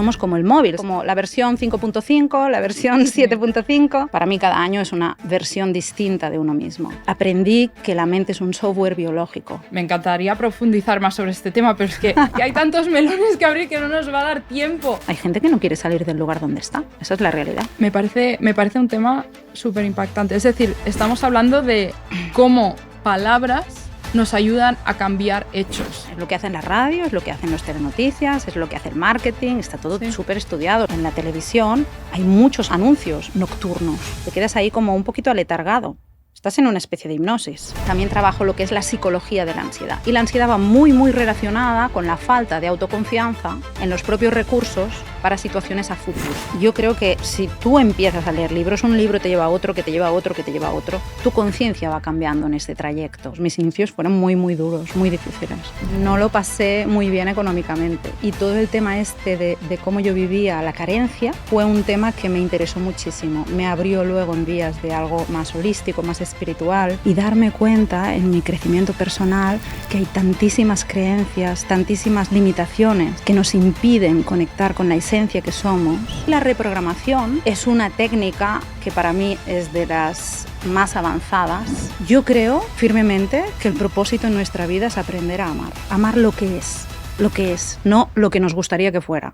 somos como el móvil, como la versión 5.5, la versión 7.5. Para mí cada año es una versión distinta de uno mismo. Aprendí que la mente es un software biológico. Me encantaría profundizar más sobre este tema, pero es que hay tantos melones que abrir que no nos va a dar tiempo. Hay gente que no quiere salir del lugar donde está. Esa es la realidad. Me parece un tema súper impactante. Es decir, estamos hablando de cómo palabras nos ayudan a cambiar hechos. Es lo que hacen la radio, es lo que hacen los telenoticias, es lo que hace el marketing, está todo súper estudiado. En la televisión hay muchos anuncios nocturnos. Te quedas ahí como un poquito aletargado. Estás en una especie de hipnosis. También trabajo lo que es la psicología de la ansiedad. Y la ansiedad va muy, muy relacionada con la falta de autoconfianza en los propios recursos para situaciones a futuro. Yo creo que si tú empiezas a leer libros, un libro te lleva a otro, que te lleva a otro, que te lleva a otro, tu conciencia va cambiando en este trayecto. Mis inicios fueron muy, muy duros, muy difíciles. No lo pasé muy bien económicamente. Y todo el tema este de cómo yo vivía la carencia fue un tema que me interesó muchísimo. Me abrió luego en vías de algo más holístico, más espiritual, y darme cuenta en mi crecimiento personal que hay tantísimas creencias, tantísimas limitaciones que nos impiden conectar con la esencia que somos. La reprogramación es una técnica que para mí es de las más avanzadas. Yo creo firmemente que el propósito en nuestra vida es aprender a amar. Amar lo que es, no lo que nos gustaría que fuera.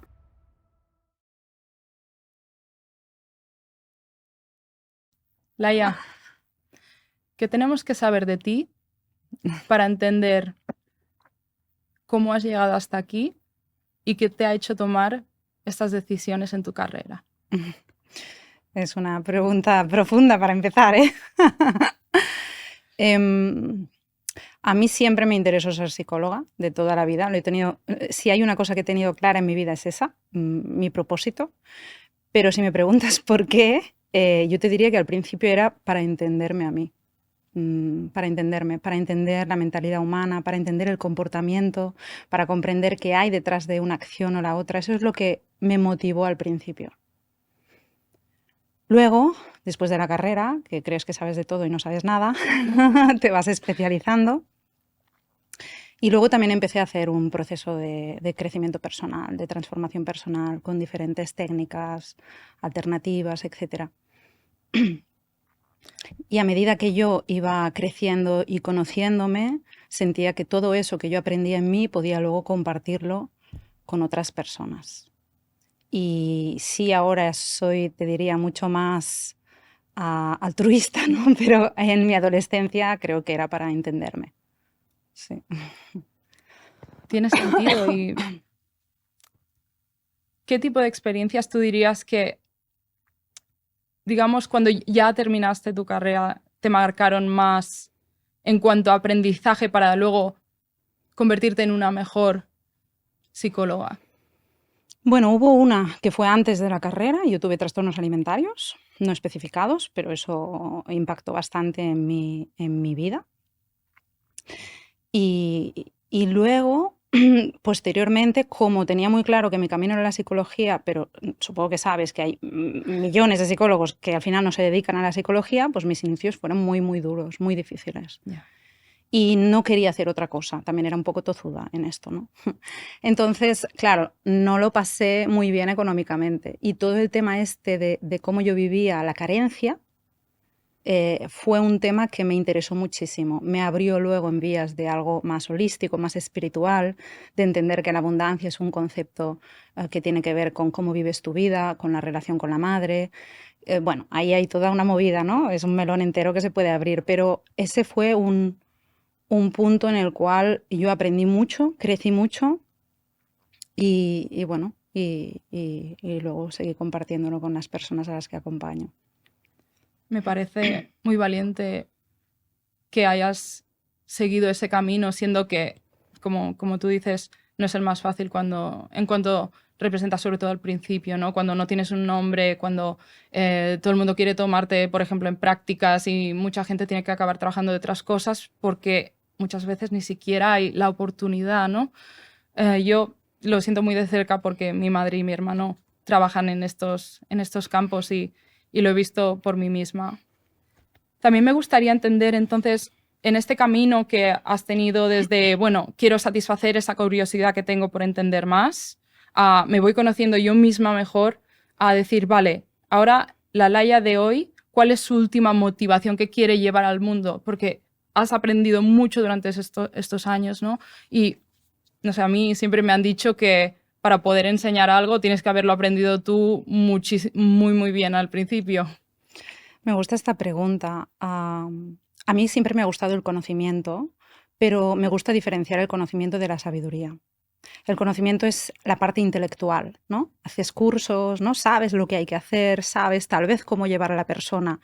Laia, ¿qué tenemos que saber de ti para entender cómo has llegado hasta aquí y qué te ha hecho tomar estas decisiones en tu carrera? Es una pregunta profunda para empezar, ¿eh? A mí siempre me interesó ser psicóloga de toda la vida. Lo he tenido, si hay una cosa que he tenido clara en mi vida es esa, mi propósito. Pero si me preguntas por qué, yo te diría que al principio era para entenderme a mí. Para entenderme, para entender la mentalidad humana, para entender el comportamiento, para comprender qué hay detrás de una acción o la otra. Eso es lo que me motivó al principio. Luego, después de la carrera, que crees que sabes de todo y no sabes nada, te vas especializando. Y luego también empecé a hacer un proceso de crecimiento personal, de transformación personal, con diferentes técnicas alternativas, etc. Y a medida que yo iba creciendo y conociéndome, sentía que todo eso que yo aprendía en mí podía luego compartirlo con otras personas. Y sí, ahora soy, te diría, mucho más altruista, ¿no? Pero en mi adolescencia creo que era para entenderme. Sí. Tiene sentido. ¿Y qué tipo de experiencias tú dirías que, digamos, cuando ya terminaste tu carrera, te marcaron más en cuanto a aprendizaje para luego convertirte en una mejor psicóloga? Bueno, hubo una que fue antes de la carrera. Yo tuve trastornos alimentarios, no especificados, pero eso impactó bastante en mi vida. Y luego, posteriormente, como tenía muy claro que mi camino era la psicología, pero supongo que sabes que hay millones de psicólogos que al final no se dedican a la psicología, pues mis inicios fueron muy, muy duros, muy difíciles. Yeah. Y no quería hacer otra cosa, también era un poco tozuda en esto, ¿no? Entonces, claro, no lo pasé muy bien económicamente. Y todo el tema este de cómo yo vivía la carencia fue un tema que me interesó muchísimo. Me abrió luego en vías de algo más holístico, más espiritual, de entender que la abundancia es un concepto que tiene que ver con cómo vives tu vida, con la relación con la madre. Bueno, ahí hay toda una movida, ¿no? Es un melón entero que se puede abrir, pero ese fue un punto en el cual yo aprendí mucho, crecí mucho y bueno, y luego seguí compartiéndolo con las personas a las que acompaño. Me parece muy valiente que hayas seguido ese camino, siendo que, como tú dices, no es el más fácil en cuanto representas sobre todo al principio, ¿no? Cuando no tienes un nombre, cuando todo el mundo quiere tomarte, por ejemplo, en prácticas y mucha gente tiene que acabar trabajando de otras cosas porque muchas veces ni siquiera hay la oportunidad, ¿no? Yo lo siento muy de cerca porque mi madre y mi hermano trabajan en estos campos y lo he visto por mí misma. También me gustaría entender, entonces, en este camino que has tenido desde, bueno, quiero satisfacer esa curiosidad que tengo por entender más, me voy conociendo yo misma mejor, a decir, vale, ahora la Laia de hoy, ¿cuál es su última motivación que quiere llevar al mundo? Porque has aprendido mucho durante estos años, ¿no? Y, no sé, a mí siempre me han dicho que para poder enseñar algo tienes que haberlo aprendido tú muy, muy bien al principio. Me gusta esta pregunta. A mí siempre me ha gustado el conocimiento, pero me gusta diferenciar el conocimiento de la sabiduría. El conocimiento es la parte intelectual, ¿no? Haces cursos, ¿no? Sabes lo que hay que hacer, sabes tal vez cómo llevar a la persona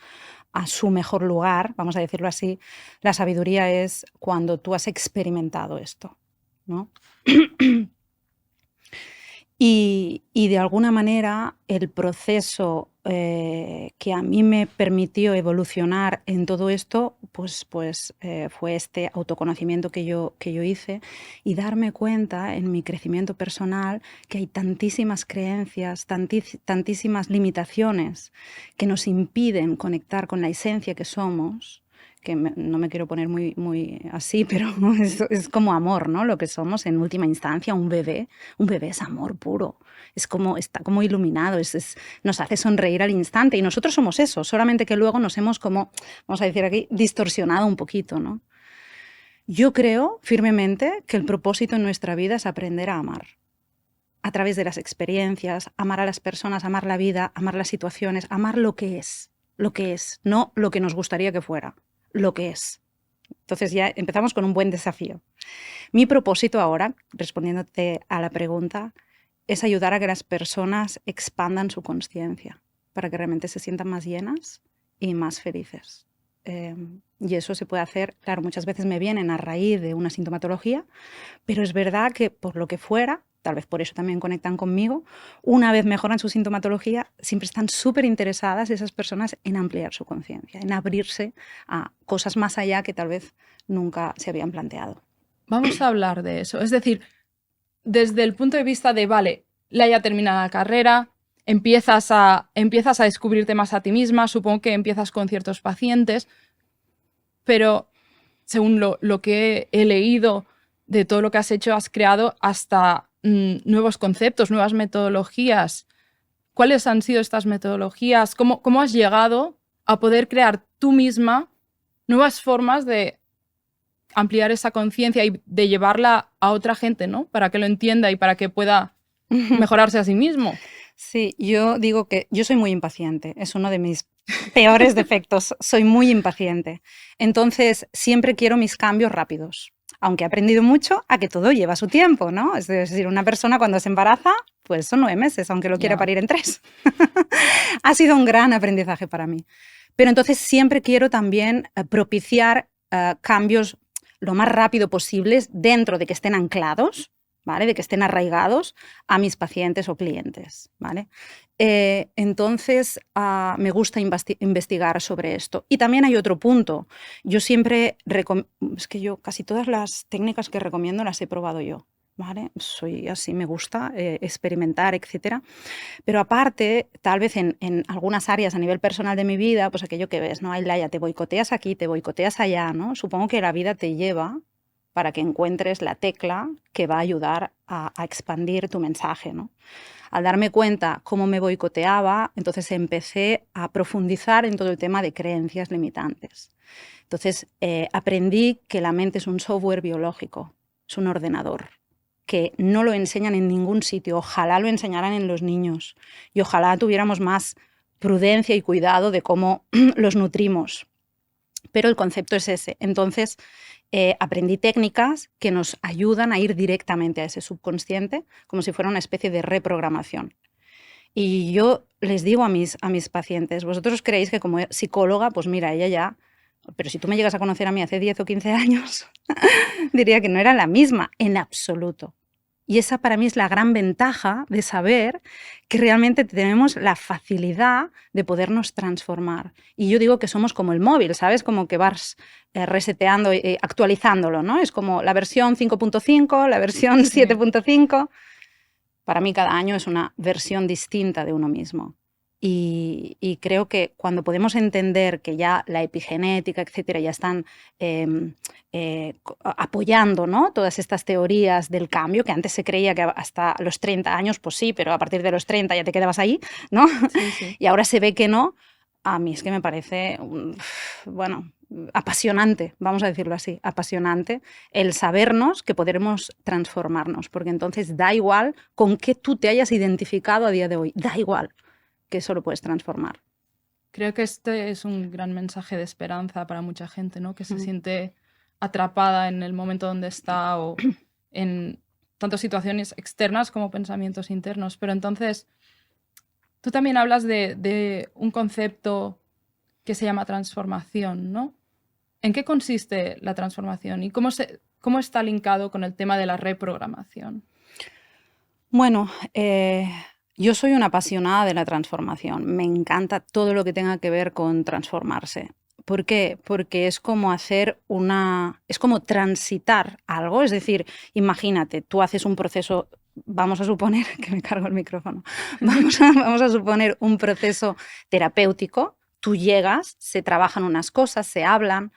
a su mejor lugar, vamos a decirlo así. La sabiduría es cuando tú has experimentado esto, ¿no? Y de alguna manera el proceso que a mí me permitió evolucionar en todo esto, pues fue este autoconocimiento que yo hice y darme cuenta en mi crecimiento personal que hay tantísimas creencias, tantísimas limitaciones que nos impiden conectar con la esencia que somos, que no me quiero poner muy así, pero es como amor, ¿no? Lo que somos en última instancia, un bebé es amor puro, está como iluminado, nos hace sonreír al instante y nosotros somos eso, solamente que luego nos hemos como, vamos a decir aquí, distorsionado un poquito, ¿no? Yo creo firmemente que el propósito en nuestra vida es aprender a amar. A través de las experiencias, amar a las personas, amar la vida, amar las situaciones, amar lo que es, no lo que nos gustaría que fuera. Lo que es. Entonces ya empezamos con un buen desafío. Mi propósito ahora, respondiéndote a la pregunta, es ayudar a que las personas expandan su consciencia para que realmente se sientan más llenas y más felices. Y eso se puede hacer, claro, muchas veces me vienen a raíz de una sintomatología, pero es verdad que por lo que fuera, tal vez por eso también conectan conmigo, una vez mejoran su sintomatología, siempre están súper interesadas esas personas en ampliar su conciencia, en abrirse a cosas más allá que tal vez nunca se habían planteado. Vamos a hablar de eso. Es decir, desde el punto de vista de, vale, Laia termina la carrera, empiezas a descubrirte más a ti misma, supongo que empiezas con ciertos pacientes, pero según lo que he leído de todo lo que has hecho, has creado hasta nuevos conceptos, nuevas metodologías. ¿Cuáles han sido estas metodologías? ¿Cómo has llegado a poder crear tú misma nuevas formas de ampliar esa conciencia y de llevarla a otra gente, ¿no? Para que lo entienda y para que pueda mejorarse a sí mismo? Sí, yo digo que yo soy muy impaciente, es uno de mis peores defectos, soy muy impaciente. Entonces, siempre quiero mis cambios rápidos, aunque he aprendido mucho a que todo lleva su tiempo, ¿no? Es decir, una persona cuando se embaraza, pues son 9 meses, aunque lo quiera parir en 3. Ha sido un gran aprendizaje para mí. Pero entonces siempre quiero también propiciar cambios lo más rápido posibles dentro de que estén anclados, ¿vale? De que estén arraigados a mis pacientes o clientes, ¿vale? Entonces, me gusta investigar sobre esto. Y también hay otro punto. Yo siempre es que yo casi todas las técnicas que recomiendo las he probado yo, ¿vale? Soy así, me gusta experimentar, etcétera. Pero aparte, tal vez en algunas áreas a nivel personal de mi vida, pues aquello que ves, ¿no? Ay, Laia, te boicoteas aquí, te boicoteas allá, ¿no? Supongo que la vida te lleva para que encuentres la tecla que va a ayudar a expandir tu mensaje, ¿no? Al darme cuenta cómo me boicoteaba, entonces empecé a profundizar en todo el tema de creencias limitantes. Entonces aprendí que la mente es un software biológico, es un ordenador, que no lo enseñan en ningún sitio. Ojalá lo enseñaran en los niños y ojalá tuviéramos más prudencia y cuidado de cómo los nutrimos. Pero el concepto es ese. Entonces, aprendí técnicas que nos ayudan a ir directamente a ese subconsciente, como si fuera una especie de reprogramación. Y yo les digo a mis pacientes, vosotros creéis que como psicóloga, pues mira, ella ya, pero si tú me llegas a conocer a mí hace 10 o 15 años, diría que no era la misma, en absoluto. Y esa para mí es la gran ventaja de saber que realmente tenemos la facilidad de podernos transformar. Y yo digo que somos como el móvil, ¿sabes? Como que vas reseteando, actualizándolo, ¿no? Es como la versión 5.5, la versión 7.5. Para mí cada año es una versión distinta de uno mismo. Y creo que cuando podemos entender que ya la epigenética, etcétera, ya están apoyando, ¿no?, todas estas teorías del cambio, que antes se creía que hasta los 30 años, pues sí, pero a partir de los 30 ya te quedabas ahí, ¿no? Sí, sí. Y ahora se ve que no. A mí es que me parece, bueno, apasionante, vamos a decirlo así, apasionante el sabernos que podremos transformarnos, porque entonces da igual con qué tú te hayas identificado a día de hoy, da igual, que eso lo puedes transformar. Creo que este es un gran mensaje de esperanza para mucha gente, ¿no?, que se siente atrapada en el momento donde está o en tanto situaciones externas como pensamientos internos. Pero entonces, tú también hablas de un concepto que se llama transformación, ¿no? ¿En qué consiste la transformación y cómo está linkado con el tema de la reprogramación? Bueno, yo soy una apasionada de la transformación. Me encanta todo lo que tenga que ver con transformarse. ¿Por qué? Porque es como es como transitar algo. Es decir, imagínate, tú haces un proceso, vamos a suponer, que me cargo el micrófono, vamos a suponer un proceso terapéutico. Tú llegas, se trabajan unas cosas, se hablan,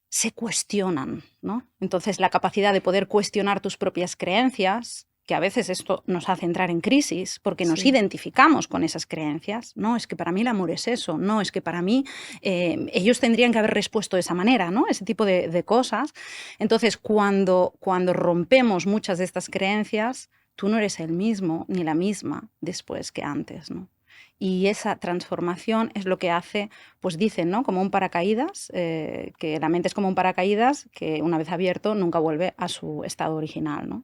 se cuestionan, ¿no? Entonces, la capacidad de poder cuestionar tus propias creencias, que a veces esto nos hace entrar en crisis porque nos Sí. identificamos con esas creencias. No, es que para mí el amor es eso. No, es que para mí ellos tendrían que haber respuesto de esa manera, ¿no? Ese tipo de cosas. Entonces, cuando rompemos muchas de estas creencias, tú no eres el mismo ni la misma después que antes, ¿no? Y esa transformación es lo que hace, pues dicen, ¿no?, como un paracaídas, que la mente es como un paracaídas que una vez abierto nunca vuelve a su estado original, ¿no?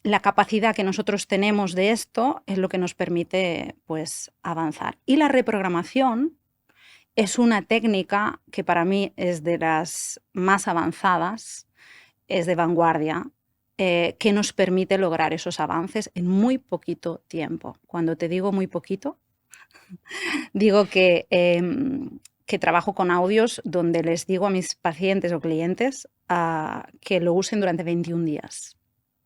La capacidad que nosotros tenemos de esto es lo que nos permite, pues, avanzar. Y la reprogramación es una técnica que para mí es de las más avanzadas, es de vanguardia, que nos permite lograr esos avances en muy poquito tiempo. Cuando te digo muy poquito, digo que trabajo con audios donde les digo a mis pacientes o clientes que lo usen durante 21 días.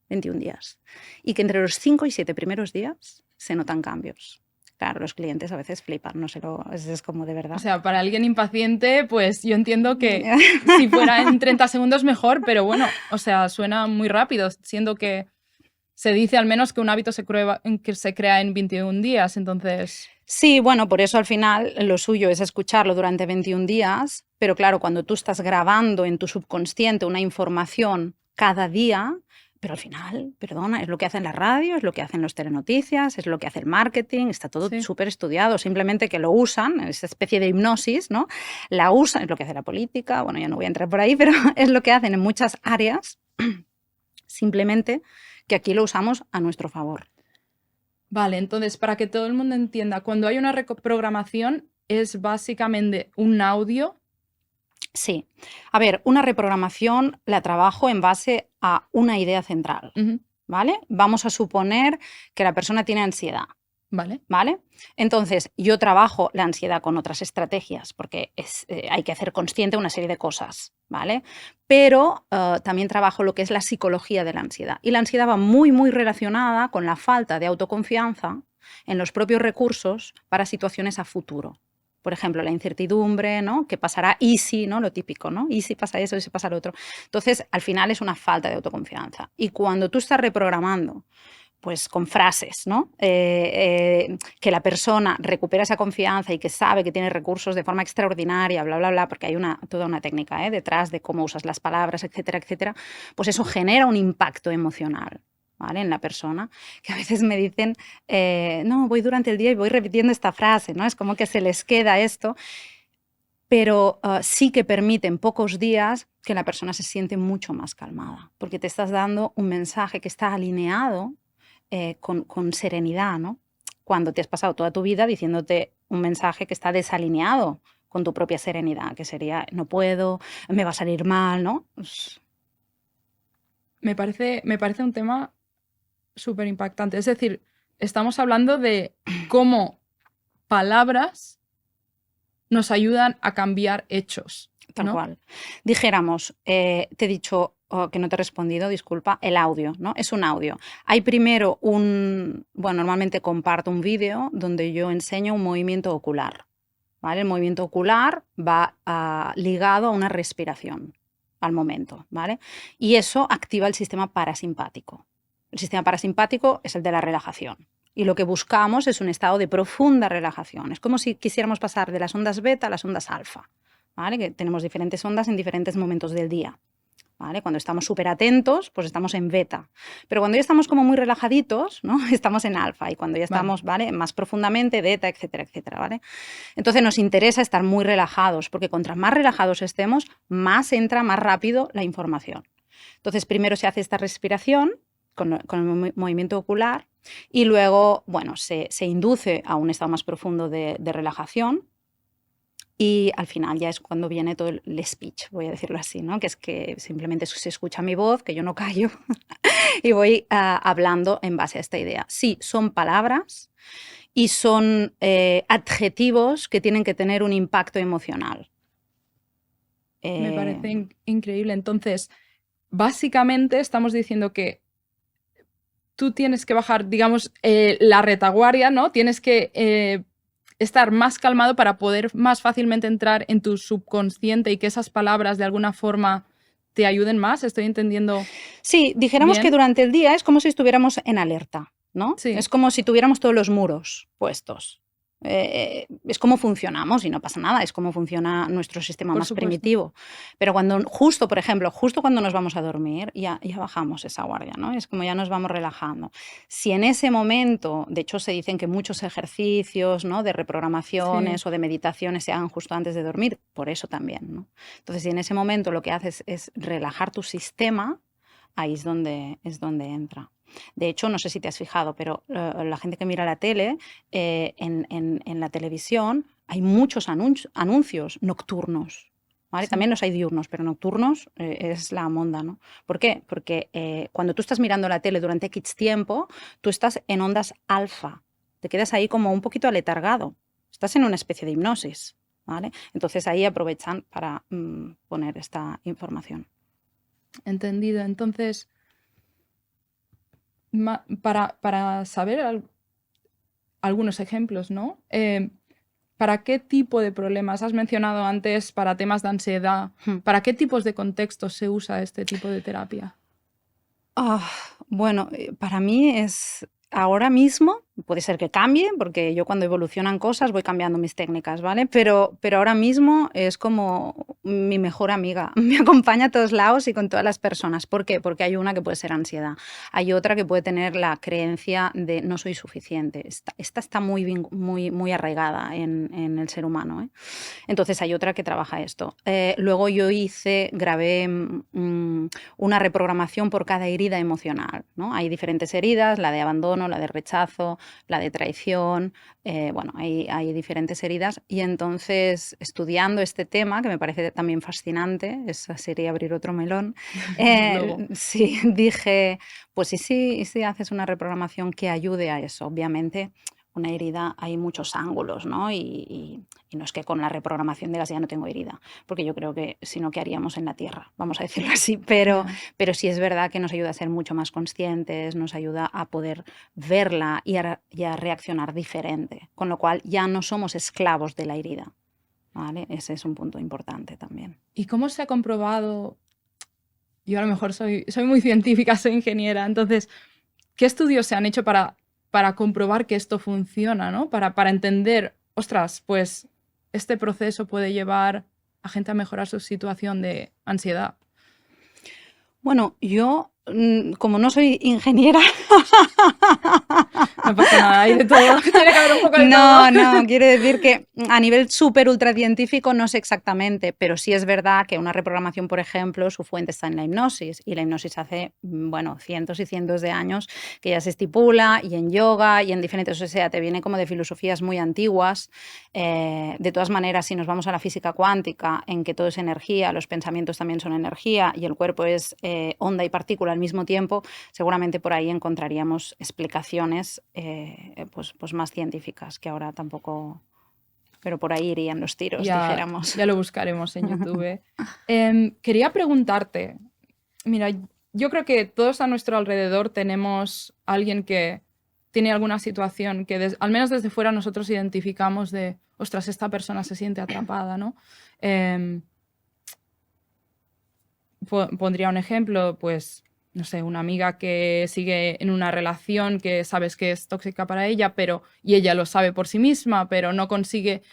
21 días. Y que entre los 5 y 7 primeros días se notan cambios. Claro, los clientes a veces flipan, no sé, es como de verdad. O sea, para alguien impaciente, pues yo entiendo que si fuera en 30 segundos mejor, pero bueno, o sea, suena muy rápido, siendo que se dice al menos que un hábito se crea en 21 días, entonces... Sí, bueno, por eso al final lo suyo es escucharlo durante 21 días, pero claro, cuando tú estás grabando en tu subconsciente una información cada día, pero al final, perdona, es lo que hacen la radio, es lo que hacen los telenoticias, es lo que hace el marketing, está todo súper estudiado, simplemente que lo usan, esa especie de hipnosis, ¿no? La usan, es lo que hace la política, bueno, ya no voy a entrar por ahí, pero es lo que hacen en muchas áreas, simplemente que aquí lo usamos a nuestro favor. Vale, entonces, para que todo el mundo entienda, cuando hay una reprogramación es básicamente un audio. Sí. A ver, una reprogramación la trabajo en base a una idea central, ¿vale? Vamos a suponer que la persona tiene ansiedad. ¿Vale? Entonces, yo trabajo la ansiedad con otras estrategias porque hay que hacer consciente una serie de cosas, ¿vale? Pero también trabajo lo que es la psicología de la ansiedad. Y la ansiedad va muy, muy relacionada con la falta de autoconfianza en los propios recursos para situaciones a futuro. Por ejemplo, la incertidumbre, ¿no? ¿Qué pasará? ¿Y si, ¿no? Lo típico, ¿no? ¿Y si pasa eso? ¿Y si pasa lo otro? Entonces, al final es una falta de autoconfianza. Y cuando tú estás reprogramando, pues con frases, ¿no? Que la persona recupera esa confianza y que sabe que tiene recursos de forma extraordinaria, bla, bla, bla, porque hay toda una técnica detrás de cómo usas las palabras, etcétera, etcétera, pues eso genera un impacto emocional, ¿vale?, en la persona, que a veces me dicen, no, voy durante el día y voy repitiendo esta frase, ¿no? Es como que se les queda esto, pero sí que permite en pocos días que la persona se siente mucho más calmada, porque te estás dando un mensaje que está alineado con serenidad, ¿no? Cuando te has pasado toda tu vida diciéndote un mensaje que está desalineado con tu propia serenidad, que sería, no puedo, me va a salir mal, ¿no? Me parece un tema súper impactante. Es decir, estamos hablando de cómo palabras nos ayudan a cambiar hechos. Tal ¿no? cual. Dijéramos, te he dicho que no te he respondido, disculpa, el audio, ¿no? Es un audio. Hay primero bueno, normalmente comparto un vídeo donde yo enseño un movimiento ocular, ¿vale? El movimiento ocular va ligado a una respiración al momento, ¿vale? Y eso activa el sistema parasimpático. El sistema parasimpático es el de la relajación. Y lo que buscamos es un estado de profunda relajación. Es como si quisiéramos pasar de las ondas beta a las ondas alfa, ¿vale? Que tenemos diferentes ondas en diferentes momentos del día, ¿vale? Cuando estamos súper atentos, pues estamos en beta. Pero cuando ya estamos como muy relajaditos, ¿no? Estamos en alfa. Y cuando ya estamos, ¿vale? Más profundamente, beta, etcétera, etcétera, ¿vale? Entonces nos interesa estar muy relajados, porque contra más relajados estemos, más entra más rápido la información. Entonces primero se hace esta respiración con el movimiento ocular y luego, bueno, se induce a un estado más profundo de relajación. Y al final ya es cuando viene todo el speech, voy a decirlo así, ¿no? Que es que simplemente se escucha mi voz, que yo no callo, y voy hablando en base a esta idea. Sí, son palabras y son adjetivos que tienen que tener un impacto emocional. Me parece increíble. Entonces, básicamente estamos diciendo que tú tienes que bajar, digamos, la retaguardia, ¿no? Tienes que estar más calmado para poder más fácilmente entrar en tu subconsciente y que esas palabras de alguna forma te ayuden más. ¿Estoy entendiendo Sí, dijéramos que bien? durante el día es como si estuviéramos en alerta, ¿no? Sí, Es como si tuviéramos todos los muros puestos. Es como funcionamos y no pasa nada, es como funciona nuestro sistema por más supuesto. primitivo. Pero cuando justo, por ejemplo, justo cuando nos vamos a dormir, ya bajamos esa guardia, ¿no? Es como ya nos vamos relajando. Si en ese momento, de hecho se dicen que muchos ejercicios, ¿no? De Sí, reprogramaciones o de meditaciones se hagan justo antes de dormir, por eso también, ¿no? Entonces, si en ese momento lo que haces es relajar tu sistema, ahí es donde entra. De hecho, no sé si te has fijado, pero la gente que mira la tele, en la televisión hay muchos anuncios nocturnos. ¿Vale? sí. También los hay diurnos, pero nocturnos es la monda, ¿no? ¿Por qué? Porque cuando tú estás mirando la tele durante X tiempo, tú estás en ondas alfa, te quedas ahí como un poquito aletargado, estás en una especie de hipnosis, ¿vale? Entonces ahí aprovechan para poner esta información. Entendido. Entonces, para saber algunos ejemplos, ¿no? ¿Para qué tipo de problemas? Has mencionado antes para temas de ansiedad. Hmm. ¿Para qué tipos de contextos se usa este tipo de terapia? Ah, bueno, para mí es ahora mismo, puede ser que cambie, porque yo cuando evolucionan cosas voy cambiando mis técnicas, ¿vale? Pero ahora mismo es como mi mejor amiga, me acompaña a todos lados y con todas las personas. ¿Por qué? Porque hay una que puede ser ansiedad, hay otra que puede tener la creencia de no soy suficiente. Esta está muy arraigada en el ser humano, ¿eh? Entonces hay otra que trabaja esto. Luego yo grabé una reprogramación por cada herida emocional, ¿no? Hay diferentes heridas, la de abandono, la de rechazo, la de traición, bueno, hay diferentes heridas y entonces estudiando este tema, que me parece también fascinante, esa sería abrir otro melón, Luego, sí, dije, pues y si haces una reprogramación que ayude a eso, obviamente una herida hay muchos ángulos, ¿no? Y no es que con la reprogramación digas ya no tengo herida, porque yo creo que si no, ¿qué haríamos en la Tierra? Vamos a decirlo así, ya. pero sí es verdad que nos ayuda a ser mucho más conscientes, nos ayuda a poder verla y a reaccionar diferente, con lo cual ya no somos esclavos de la herida, ¿vale? Ese es un punto importante también. ¿Y cómo se ha comprobado? Yo a lo mejor soy muy científica, soy ingeniera, entonces, ¿qué estudios se han hecho para comprobar que esto funciona, ¿no? Para entender, ostras, pues este proceso puede llevar a gente a mejorar su situación de ansiedad. Bueno, yo, como no soy ingeniera, No pasa nada, hay de todo, tiene que haber un poco de no, todo. no, quiere decir que a nivel súper ultra científico no sé exactamente, pero sí es verdad que una reprogramación, por ejemplo, su fuente está en la hipnosis y la hipnosis hace, bueno, cientos y cientos de años que ya se estipula y en yoga y en diferentes, o sea, te viene como de filosofías muy antiguas. De todas maneras, si nos vamos a la física cuántica, en que todo es energía, los pensamientos también son energía y el cuerpo es onda y partícula al mismo tiempo, seguramente por ahí encontraríamos explicaciones pues más científicas que ahora tampoco pero por ahí irían los tiros, dijéramos. Ya lo buscaremos en YouTube. Quería preguntarte, mira, yo creo que todos a nuestro alrededor tenemos alguien que tiene alguna situación que al menos desde fuera nosotros identificamos de, ostras, esta persona se siente atrapada, ¿no? Pondría un ejemplo, pues, no sé, una amiga que sigue en una relación que sabes que es tóxica para ella, y ella lo sabe por sí misma, pero no consigue,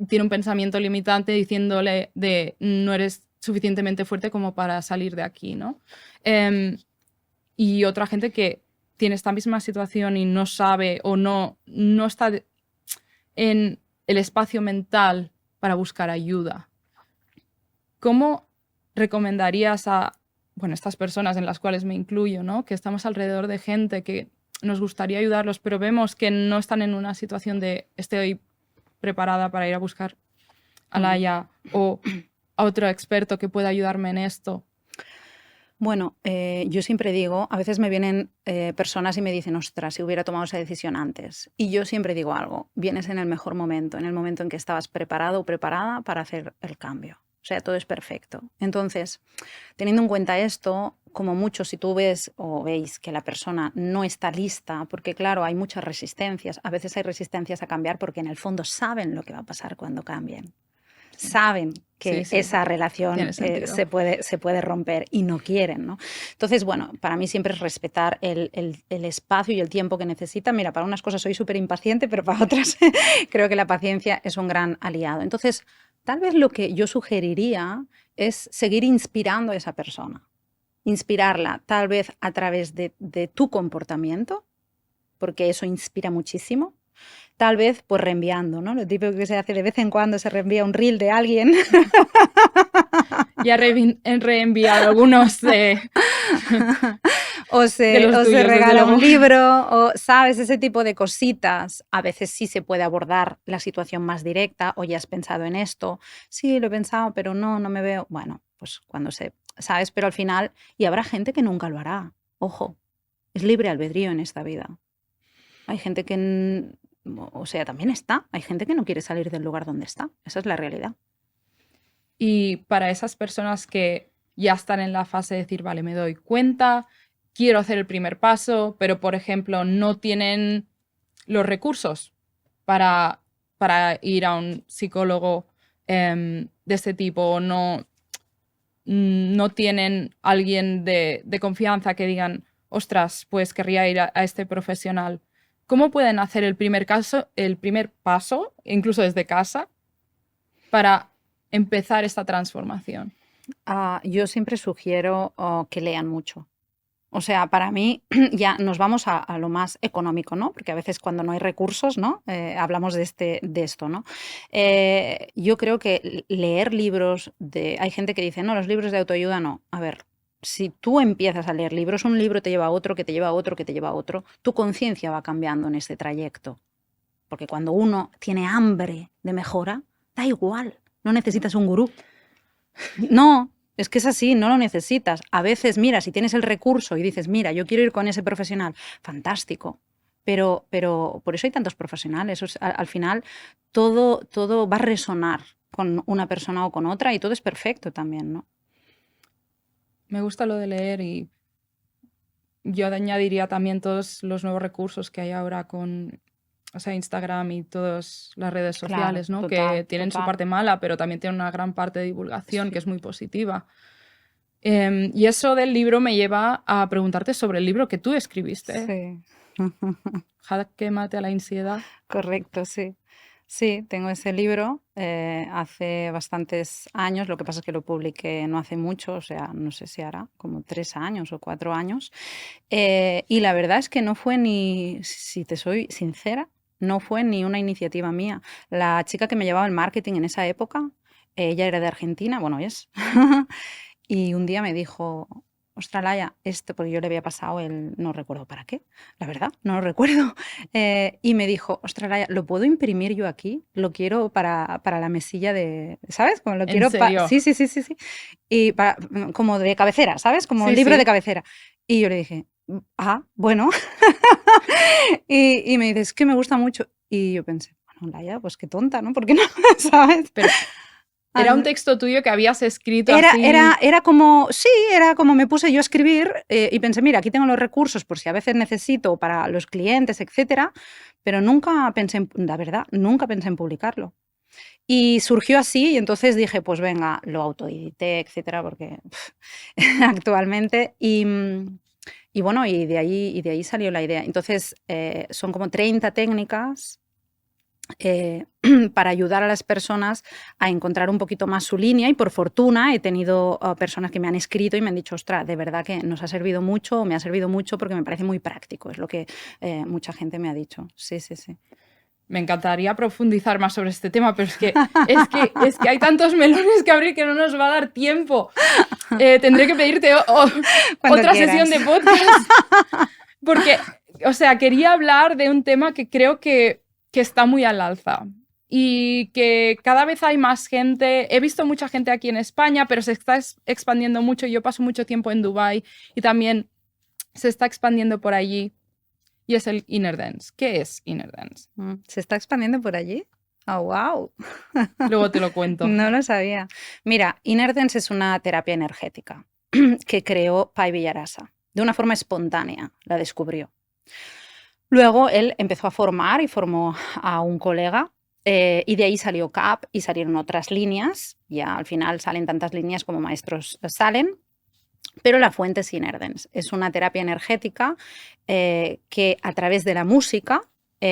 tiene un pensamiento limitante diciéndole de no eres suficientemente fuerte como para salir de aquí, ¿no? Y otra gente que tiene esta misma situación y no sabe o no está en el espacio mental para buscar ayuda. ¿Cómo recomendarías a estas personas en las cuales me incluyo, ¿no? Que estamos alrededor de gente que nos gustaría ayudarlos, pero vemos que no están en una situación de estoy preparada para ir a buscar a Laia o a otro experto que pueda ayudarme en esto? Bueno, yo siempre digo, a veces me vienen personas y me dicen, ostras, si hubiera tomado esa decisión antes. Y yo siempre digo algo, vienes en el mejor momento, en el momento en que estabas preparado o preparada para hacer el cambio. O sea, todo es perfecto. Entonces, teniendo en cuenta esto, como mucho, si tú ves o veis que la persona no está lista, porque claro, hay muchas resistencias, a veces hay resistencias a cambiar porque en el fondo saben lo que va a pasar cuando cambien. Saben que esa relación se puede romper y no quieren, ¿no? Entonces, bueno, para mí siempre es respetar el espacio y el tiempo que necesita. Mira, para unas cosas soy súper impaciente, pero para otras creo que la paciencia es un gran aliado. Entonces, tal vez lo que yo sugeriría es seguir inspirando a esa persona. Inspirarla tal vez a través de tu comportamiento, porque eso inspira muchísimo. Tal vez pues reenviando, ¿no? Lo típico que se hace de vez en cuando, se reenvía un reel de alguien. Ya he reenviado algunos o se regala un libro, o sabes, ese tipo de cositas. A veces sí se puede abordar la situación más directa, o ya has pensado en esto. Sí, lo he pensado, pero no me veo. Bueno, pues cuando ¿sabes? Pero al final, y habrá gente que nunca lo hará. Ojo, es libre albedrío en esta vida. Hay gente que... O sea, también hay gente que no quiere salir del lugar donde está. Esa es la realidad. Y para esas personas que ya están en la fase de decir, vale, me doy cuenta, quiero hacer el primer paso, pero, por ejemplo, no tienen los recursos para ir a un psicólogo de este tipo, o no tienen alguien de confianza que digan, ostras, pues querría ir a este profesional. ¿Cómo pueden hacer el primer paso, incluso desde casa, para empezar esta transformación? Yo siempre sugiero que lean mucho. O sea, para mí ya nos vamos a lo más económico, ¿no? Porque a veces cuando no hay recursos, ¿no? Hablamos de esto, ¿no? Yo creo que leer libros hay gente que dice, no, los libros de autoayuda no. A ver, si tú empiezas a leer libros, un libro te lleva a otro, que te lleva a otro, que te lleva a otro, tu conciencia va cambiando en este trayecto. Porque cuando uno tiene hambre de mejora, da igual, no necesitas un gurú. No, es que es así, no lo necesitas. A veces, mira, si tienes el recurso y dices, mira, yo quiero ir con ese profesional, fantástico. Pero por eso hay tantos profesionales. O sea, al final todo va a resonar con una persona o con otra y todo es perfecto también, ¿no? Me gusta lo de leer, y yo añadiría también todos los nuevos recursos que hay ahora con Instagram y todas las redes sociales, claro, ¿no? Total, que tienen total. su parte mala, pero también tienen una gran parte de divulgación, que es muy positiva. Y eso del libro me lleva a preguntarte sobre el libro que tú escribiste. Sí. Jaque mate a la ansiedad. Correcto, sí. Sí, tengo ese libro hace bastantes años, lo que pasa es que lo publiqué no hace mucho, o sea, no sé si hará como 3 años o 4 años. Y la verdad es que no fue ni, si te soy sincera, no fue ni una iniciativa mía. La chica que me llevaba el marketing en esa época, ella era de Argentina, bueno, es, y un día me dijo, ostras, Laia, porque yo le había pasado no recuerdo para qué, la verdad, no lo recuerdo. Y me dijo, ostras, Laia, ¿lo puedo imprimir yo aquí? Lo quiero para la mesilla ¿sabes? Como lo quiero ¿En serio? Sí. Y como de cabecera, ¿sabes? Como un libro de cabecera. Y yo le dije, bueno. y me dice, es que me gusta mucho. Y yo pensé, Laia, pues qué tonta, ¿no? ¿Por qué no? ¿Sabes? Pero era un texto tuyo que habías escrito Era, así. era como, sí, era como me puse yo a escribir y pensé, mira, aquí tengo los recursos por si a veces necesito para los clientes, etcétera, pero nunca pensé, la verdad, nunca pensé en publicarlo. Y surgió así y entonces dije, pues venga, lo autoedité, etcétera, porque actualmente y bueno, y de ahí salió la idea. Entonces, son como 30 técnicas para ayudar a las personas a encontrar un poquito más su línea y por fortuna he tenido personas que me han escrito y me han dicho, ostras, de verdad que nos ha servido mucho o me ha servido mucho porque me parece muy práctico, es lo que mucha gente me ha dicho. Sí, sí, sí. Me encantaría profundizar más sobre este tema, pero es que hay tantos melones que abrir que no nos va a dar tiempo. Tendré que pedirte otra quieras. sesión de podcast. Porque, o sea, quería hablar de un tema que creo que está muy al alza y que cada vez hay más gente. He visto mucha gente aquí en España, pero se está expandiendo mucho. Yo paso mucho tiempo en Dubái y también se está expandiendo por allí. Y es el Inner Dance. ¿Qué es Inner Dance? ¿Se está expandiendo por allí? ¡Oh, wow! Luego te lo cuento. No lo sabía. Mira, Inner Dance es una terapia energética que creó Pai Villarasa. De una forma espontánea, la descubrió. Luego él empezó a formar y formó a un colega y de ahí salió CAP y salieron otras líneas. Ya al final salen tantas líneas como maestros salen. Pero la fuente es Inner Dance. Es una terapia energética que a través de la música,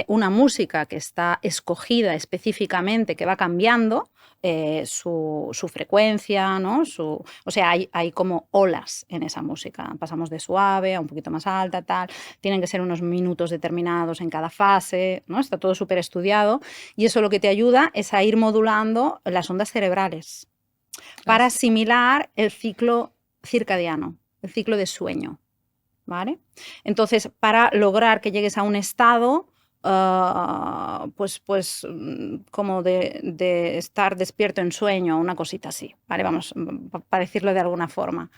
una música que está escogida específicamente, que va cambiando su frecuencia, ¿no? O sea, hay como olas en esa música. Pasamos de suave a un poquito más alta, tal. Tienen que ser unos minutos determinados en cada fase, ¿no? Está todo súper estudiado. Y eso lo que te ayuda es a ir modulando las ondas cerebrales para asimilar el ciclo circadiano, el ciclo de sueño, ¿vale? Entonces, para lograr que llegues a un estado, pues como de estar despierto en sueño, una cosita así, ¿vale? Vamos, para decirlo de alguna forma.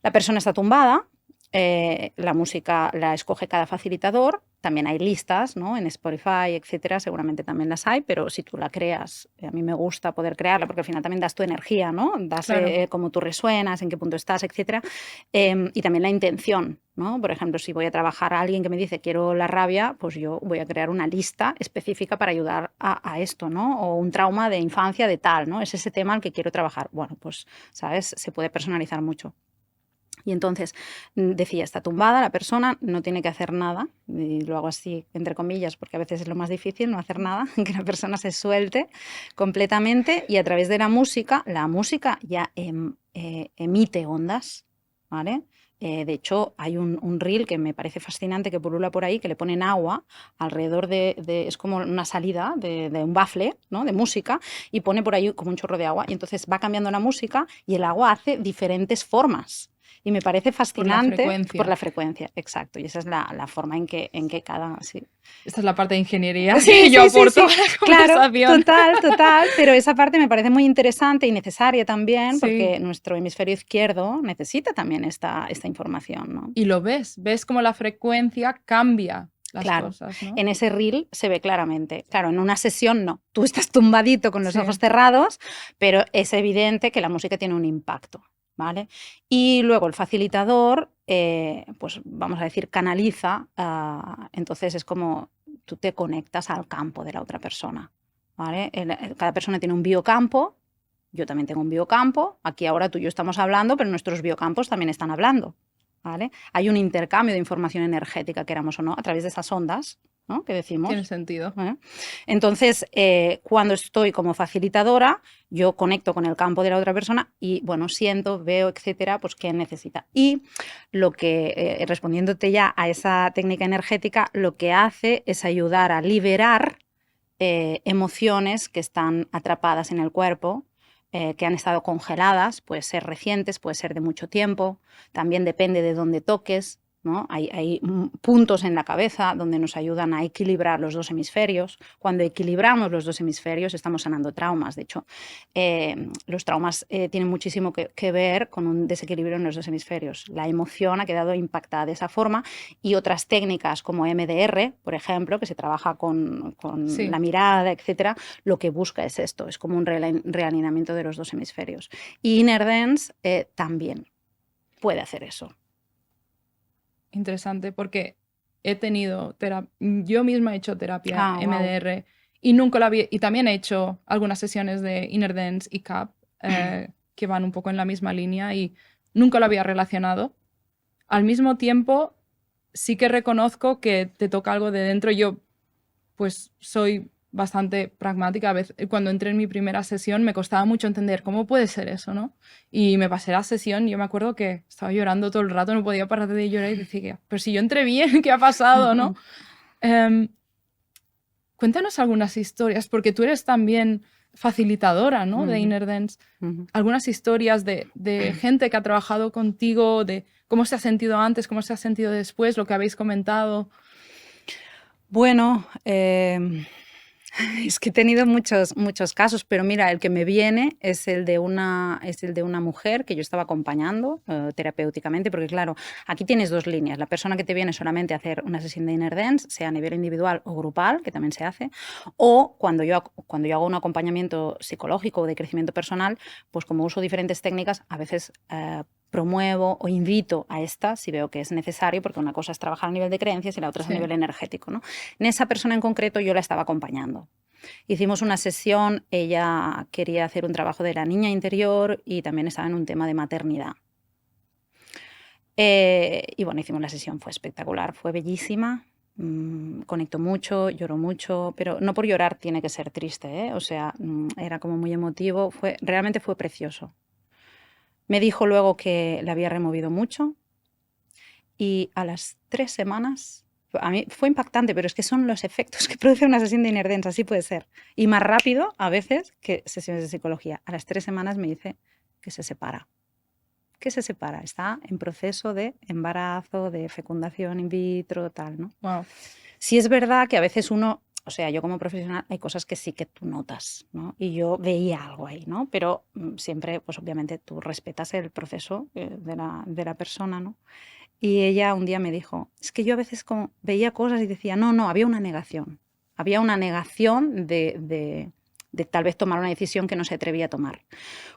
La persona está tumbada, la música la escoge cada facilitador, también hay listas, ¿no? En Spotify, etcétera, seguramente también las hay, pero si tú la creas, a mí me gusta poder crearla porque al final también das tu energía, ¿no? Das Claro. cómo tú resuenas, en qué punto estás, etcétera. Y también la intención, ¿no? Por ejemplo, si voy a trabajar a alguien que me dice quiero la rabia, pues yo voy a crear una lista específica para ayudar a esto, ¿no? O un trauma de infancia de tal, ¿no? Es ese tema al que quiero trabajar. Bueno, pues, ¿sabes? Se puede personalizar mucho. Y entonces decía, está tumbada la persona, no tiene que hacer nada, y lo hago así entre comillas porque a veces es lo más difícil, no hacer nada, que la persona se suelte completamente y a través de la música ya emite ondas, ¿vale? De hecho, hay un reel que me parece fascinante que pulula por ahí, que le ponen agua alrededor es como una salida de un bafle, ¿no? De música, y pone por ahí como un chorro de agua, y entonces va cambiando la música y el agua hace diferentes formas. Y me parece fascinante por la frecuencia, exacto. Y esa es la forma en que cada... Sí. Esta es la parte de ingeniería que yo aporto a la conversación. Claro, total. Pero esa parte me parece muy interesante y necesaria también porque nuestro hemisferio izquierdo necesita también esta información, ¿no? Y lo ves como la frecuencia cambia las cosas, ¿no? En ese reel se ve claramente. Claro, en una sesión no. Tú estás tumbadito con los ojos cerrados, pero es evidente que la música tiene un impacto. ¿Vale? Y luego el facilitador, pues vamos a decir, canaliza, entonces es como tú te conectas al campo de la otra persona, ¿vale? Cada persona tiene un biocampo, yo también tengo un biocampo, aquí ahora tú y yo estamos hablando, pero nuestros biocampos también están hablando, ¿vale? Hay un intercambio de información energética, queramos o no, a través de esas ondas, ¿no? Que decimos. Tiene sentido. Entonces, cuando estoy como facilitadora, yo conecto con el campo de la otra persona y, bueno, siento, veo, etcétera, pues qué necesita. Y lo que, respondiéndote ya a esa técnica energética, lo que hace es ayudar a liberar emociones que están atrapadas en el cuerpo, que han estado congeladas, puede ser recientes, puede ser de mucho tiempo, también depende de dónde toques. ¿no? Hay puntos en la cabeza donde nos ayudan a equilibrar los dos hemisferios. Cuando equilibramos los dos hemisferios estamos sanando traumas. De hecho, los traumas tienen muchísimo que ver con un desequilibrio en los dos hemisferios. La emoción ha quedado impactada de esa forma y otras técnicas como MDR, por ejemplo, que se trabaja con Sí. la mirada, etcétera, lo que busca es esto, es como un realineamiento de los dos hemisferios. Y Inner Dance también puede hacer eso. Interesante, porque he tenido yo misma he hecho terapia Wow. MDR y nunca la había, y también he hecho algunas sesiones de Inner Dance y CAP que van un poco en la misma línea y nunca lo había relacionado. Al mismo tiempo, sí que reconozco que te toca algo de dentro. Yo, pues, soy bastante pragmática. A veces, cuando entré en mi primera sesión me costaba mucho entender cómo puede ser eso, ¿no? Y me pasé la sesión, yo me acuerdo que estaba llorando todo el rato, no podía parar de llorar y decía, pero si yo entré bien, ¿qué ha pasado, no? Cuéntanos algunas historias, porque tú eres también facilitadora, ¿no? De Inner Dance. Algunas historias de gente que ha trabajado contigo, de cómo se ha sentido antes, cómo se ha sentido después, lo que habéis comentado. Bueno, es que he tenido muchos casos, pero mira, el que me viene es el de una mujer que yo estaba acompañando terapéuticamente, porque claro, aquí tienes dos líneas. La persona que te viene solamente a hacer una sesión de Inner Dance, sea a nivel individual o grupal, que también se hace, o cuando yo hago un acompañamiento psicológico o de crecimiento personal, pues como uso diferentes técnicas, a veces promuevo o invito a esta si veo que es necesario, porque una cosa es trabajar a nivel de creencias y la otra es a nivel energético, ¿no? En esa persona en concreto yo la estaba acompañando. Hicimos una sesión, ella quería hacer un trabajo de la niña interior y también estaba en un tema de maternidad. Y bueno, hicimos la sesión, fue espectacular, fue bellísima, conectó mucho, lloró mucho, pero no por llorar tiene que ser triste, ¿eh? O sea, era como muy emotivo, realmente fue precioso. Me dijo luego que le había removido mucho y a las 3 semanas, a mí fue impactante, pero es que son los efectos que produce una sesión de Inner Dance, así puede ser. Y más rápido a veces que sesiones de psicología. A las 3 semanas me dice que se separa. Que se separa, está en proceso de embarazo, de fecundación in vitro, tal, ¿no? Wow. Sí es verdad que a veces uno, o sea, yo como profesional hay cosas que sí que tú notas, ¿no? Y yo veía algo ahí, ¿no? Pero siempre, pues obviamente tú respetas el proceso de la persona, ¿no? Y ella un día me dijo, es que yo a veces como veía cosas y decía, no, había una negación. Había una negación de tal vez tomar una decisión que no se atrevía a tomar.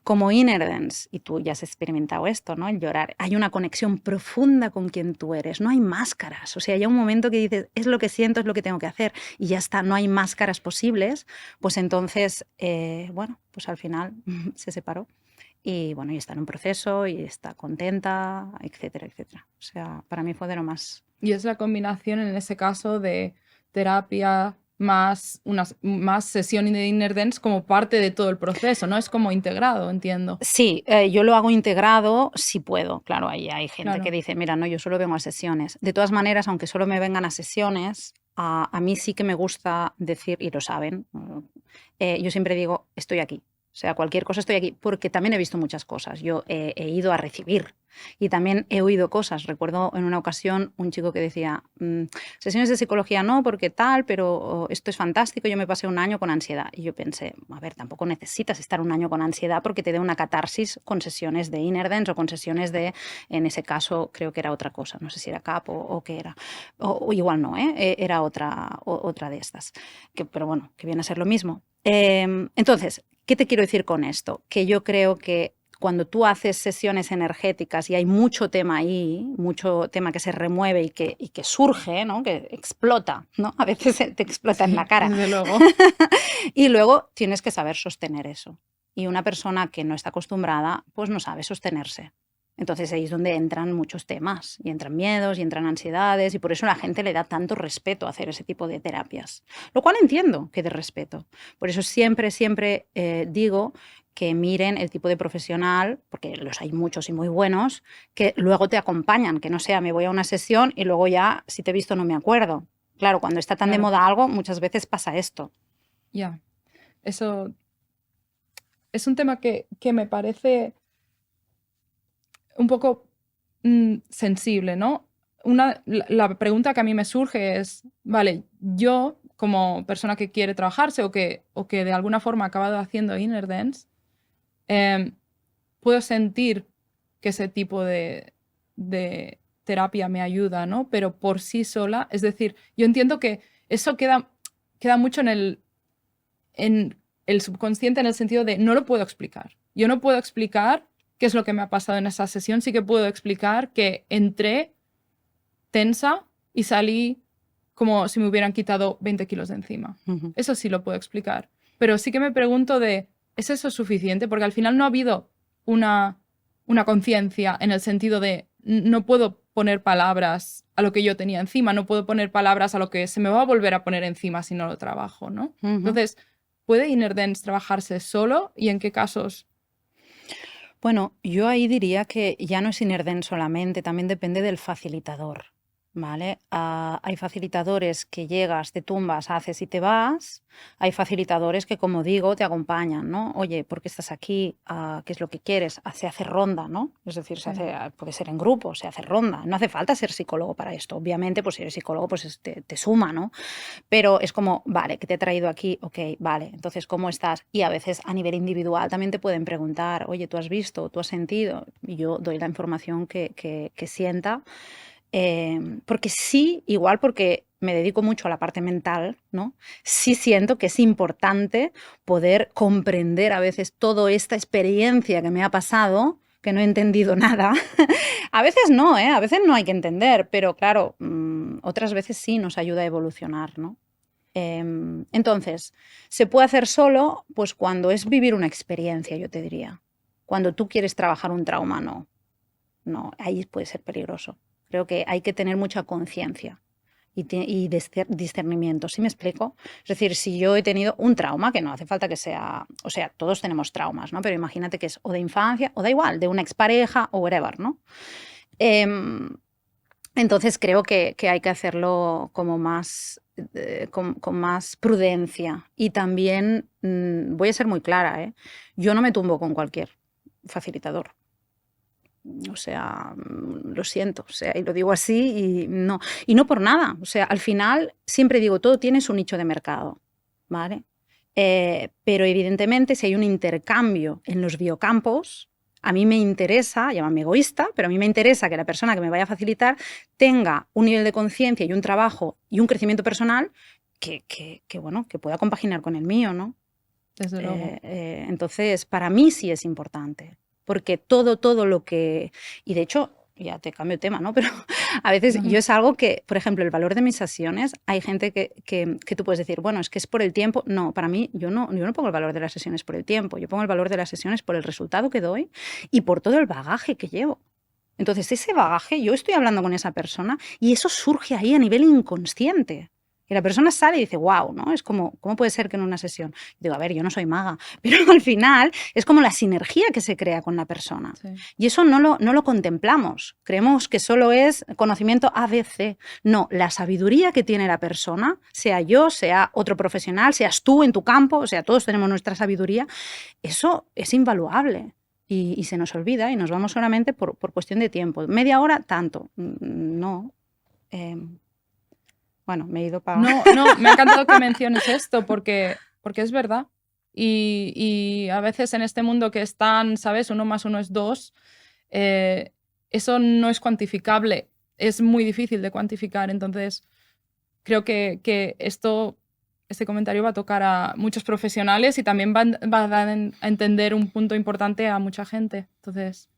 Como Inner Dance, y tú ya has experimentado esto, ¿no? El llorar, hay una conexión profunda con quien tú eres, no hay máscaras. O sea, hay un momento que dices, es lo que siento, es lo que tengo que hacer, y ya está, no hay máscaras posibles, pues entonces, bueno, pues al final se separó. Y bueno, y está en un proceso y está contenta, etcétera, etcétera. O sea, para mí fue de lo más... Y es la combinación en ese caso de terapia más sesión de Inner Dance como parte de todo el proceso, ¿no? Es como integrado, entiendo. Sí, yo lo hago integrado si puedo. Claro, ahí hay gente Claro. que dice, mira, no, yo solo vengo a sesiones. De todas maneras, aunque solo me vengan a sesiones, a mí sí que me gusta decir, y lo saben, yo siempre digo, estoy aquí. O sea, cualquier cosa estoy aquí, porque también he visto muchas cosas. Yo he ido a recibir y también he oído cosas. Recuerdo en una ocasión un chico que decía, sesiones de psicología no, porque tal, pero esto es fantástico, yo me pasé un año con ansiedad. Y yo pensé, a ver, tampoco necesitas estar un año con ansiedad porque te dé una catarsis con sesiones de Inner Dance o con sesiones de, en ese caso, creo que era otra cosa, no sé si era CAP o qué era. O igual no, era otra de estas. Pero bueno, que viene a ser lo mismo. Entonces, ¿qué te quiero decir con esto? Que yo creo que cuando tú haces sesiones energéticas y hay mucho tema ahí, mucho tema que se remueve y que surge, ¿no? Que explota, ¿no? A veces te explota en la cara. Desde luego. Y luego tienes que saber sostener eso. Y una persona que no está acostumbrada, pues no sabe sostenerse. Entonces ahí es donde entran muchos temas, y entran miedos, y entran ansiedades, y por eso la gente le da tanto respeto a hacer ese tipo de terapias. Lo cual entiendo que de respeto. Por eso siempre digo que miren el tipo de profesional, porque los hay muchos y muy buenos, que luego te acompañan, que no sea me voy a una sesión y luego ya, si te he visto, no me acuerdo. Claro, cuando está tan de moda algo, muchas veces pasa esto. Ya, eso es un tema que me parece un poco sensible, ¿no? la pregunta que a mí me surge es, vale, yo como persona que quiere trabajarse o que de alguna forma ha acabado haciendo inner dance, puedo sentir que ese tipo de terapia me ayuda, ¿no? Pero por sí sola, es decir, yo entiendo que eso queda mucho en el subconsciente, en el sentido de no lo puedo explicar. Yo no puedo explicar qué es lo que me ha pasado en esa sesión, sí que puedo explicar que entré tensa y salí como si me hubieran quitado 20 kilos de encima. Eso sí lo puedo explicar. Pero sí que me pregunto ¿es eso suficiente? Porque al final no ha habido una conciencia en el sentido de no puedo poner palabras a lo que yo tenía encima, no puedo poner palabras a lo que se me va a volver a poner encima si no lo trabajo, ¿no? Entonces, ¿puede inner dance trabajarse solo y en qué casos? Bueno, yo ahí diría que ya no es inner dance solamente, también depende del facilitador, ¿vale? Hay facilitadores que llegas, te tumbas, haces y te vas. Hay facilitadores que, como digo, te acompañan, ¿no? Oye, ¿por qué estás aquí? ¿Qué es lo que quieres? Se hace ronda, ¿no? Es decir, puede ser en grupo, se hace ronda. No hace falta ser psicólogo para esto. Obviamente, pues si eres psicólogo, pues te suma, ¿no? Pero es como, vale, que te he traído aquí, ok, vale, entonces, ¿cómo estás? Y a veces a nivel individual también te pueden preguntar, oye, ¿tú has visto? ¿Tú has sentido? Y yo doy la información que sienta. Porque sí, igual porque me dedico mucho a la parte mental, ¿no? Sí siento que es importante poder comprender a veces toda esta experiencia que me ha pasado, que no he entendido nada. A veces no, ¿eh? A veces no hay que entender, pero claro, otras veces sí nos ayuda a evolucionar, ¿no? Entonces, ¿se puede hacer solo? Pues cuando es vivir una experiencia, yo te diría. Cuando tú quieres trabajar un trauma, no. No, ahí puede ser peligroso. Creo que hay que tener mucha conciencia y discernimiento. ¿Sí me explico? Es decir, si yo he tenido un trauma, que no hace falta que sea, o sea, todos tenemos traumas, ¿no? Pero imagínate que es o de infancia, o da igual, de una expareja o whatever, ¿no? Entonces creo que hay que hacerlo como más, con más prudencia. Y también, voy a ser muy clara, ¿eh? Yo no me tumbo con cualquier facilitador. O sea, lo siento, o sea, y lo digo así y no por nada. O sea, al final siempre digo, todo tiene su nicho de mercado, ¿vale? Pero evidentemente si hay un intercambio en los biocampos, a mí me interesa, llámame egoísta, pero a mí me interesa que la persona que me vaya a facilitar tenga un nivel de conciencia y un trabajo y un crecimiento personal bueno, que pueda compaginar con el mío, ¿no? Desde luego. Entonces, para mí sí es importante, porque todo lo que... Y de hecho, ya te cambio de tema, ¿no? Pero a veces yo es algo que, por ejemplo, el valor de mis sesiones, hay gente que tú puedes decir, bueno, es que es por el tiempo. No, para mí, yo no pongo el valor de las sesiones por el tiempo, yo pongo el valor de las sesiones por el resultado que doy y por todo el bagaje que llevo. Entonces, ese bagaje, yo estoy hablando con esa persona y eso surge ahí a nivel inconsciente. Y la persona sale y dice, wow, ¿no? Es como, ¿cómo puede ser que en una sesión? Y digo, a ver, yo no soy maga, pero al final es como la sinergia que se crea con la persona. Sí. Y eso no lo contemplamos. Creemos que solo es conocimiento ABC. No, la sabiduría que tiene la persona, sea yo, sea otro profesional, seas tú en tu campo, o sea, todos tenemos nuestra sabiduría, eso es invaluable. Y se nos olvida y nos vamos solamente por cuestión de tiempo. Media hora, tanto. No. Bueno, me he ido para... No, me ha encantado que menciones esto porque es verdad. Y a veces en este mundo que es tan, ¿sabes? 1 más 1 es 2, eso no es cuantificable. Es muy difícil de cuantificar. Entonces, creo que este comentario va a tocar a muchos profesionales y también va a dar a entender un punto importante a mucha gente. Entonces,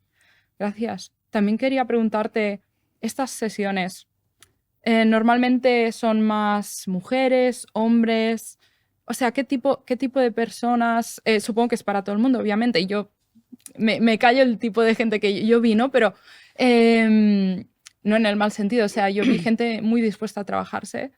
gracias. También quería preguntarte, estas sesiones, normalmente son más mujeres, hombres, o sea, ¿qué tipo de personas? Supongo que es para todo el mundo, obviamente, y yo me callo el tipo de gente que yo vi, ¿no? Pero no en el mal sentido, o sea, yo vi gente muy dispuesta a trabajarse,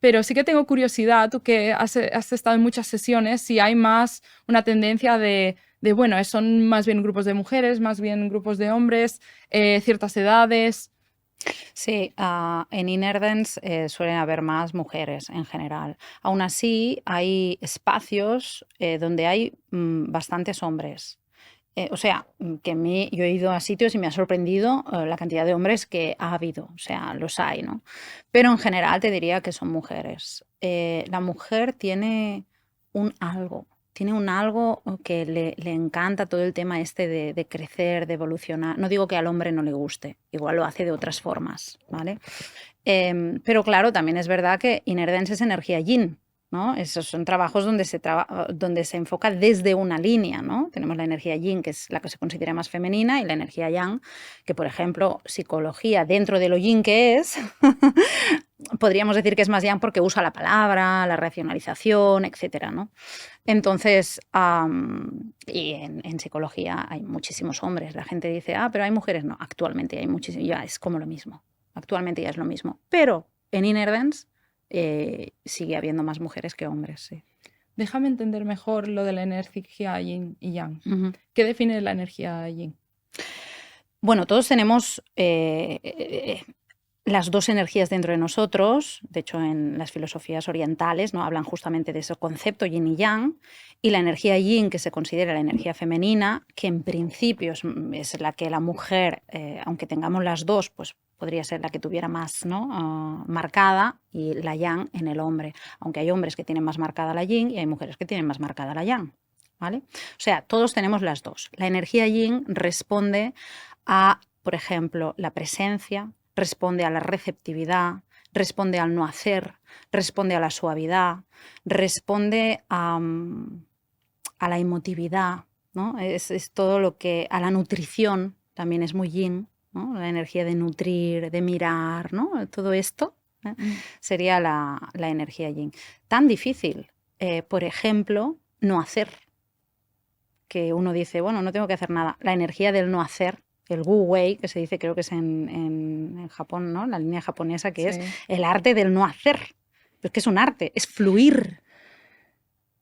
pero sí que tengo curiosidad, tú que has estado en muchas sesiones, si hay más una tendencia de bueno, son más bien grupos de mujeres, más bien grupos de hombres, ciertas edades. Sí, en Inner Dance suelen haber más mujeres en general. Aún así, hay espacios donde hay bastantes hombres. O sea, yo he ido a sitios y me ha sorprendido la cantidad de hombres que ha habido, o sea, los hay, ¿no? Pero en general te diría que son mujeres. La mujer tiene un algo que le encanta todo el tema este de crecer, de evolucionar. No digo que al hombre no le guste, igual lo hace de otras formas, ¿vale? Pero claro, también es verdad que Inner Dance es energía yin, ¿no? Esos son trabajos donde se enfoca desde una línea, ¿no? Tenemos la energía yin, que es la que se considera más femenina, y la energía yang, que por ejemplo, psicología dentro de lo yin que es, podríamos decir que es más yang porque usa la palabra, la racionalización, etcétera, ¿no? Entonces, y en psicología hay muchísimos hombres. La gente dice, pero hay mujeres. No, actualmente hay muchísimos, ya es como lo mismo. Actualmente ya es lo mismo. Pero en Inner Dance sigue habiendo más mujeres que hombres, sí. Déjame entender mejor lo de la energía yin y yang. ¿Qué define la energía yin? Bueno, todos tenemos las dos energías dentro de nosotros. De hecho, en las filosofías orientales, ¿no?, hablan justamente de ese concepto yin y yang. Y la energía yin, que se considera la energía femenina, que en principio es la que la mujer, aunque tengamos las dos, pues podría ser la que tuviera más, ¿no?, marcada, y la yang en el hombre. Aunque hay hombres que tienen más marcada la yin y hay mujeres que tienen más marcada la yang, ¿vale? O sea, todos tenemos las dos. La energía yin responde a, por ejemplo, la presencia, responde a la receptividad, responde al no hacer, responde a la suavidad, responde a la emotividad, ¿no? Es todo lo que... A la nutrición también es muy yin, ¿no? La energía de nutrir, de mirar, ¿no? Todo esto sería la energía yin. Tan difícil, por ejemplo, no hacer. Que uno dice, bueno, no tengo que hacer nada. La energía del no hacer, el Wu Wei, que se dice, creo que es en Japón, ¿no? La línea japonesa, que es el arte del no hacer. Pero es que es un arte, es fluir,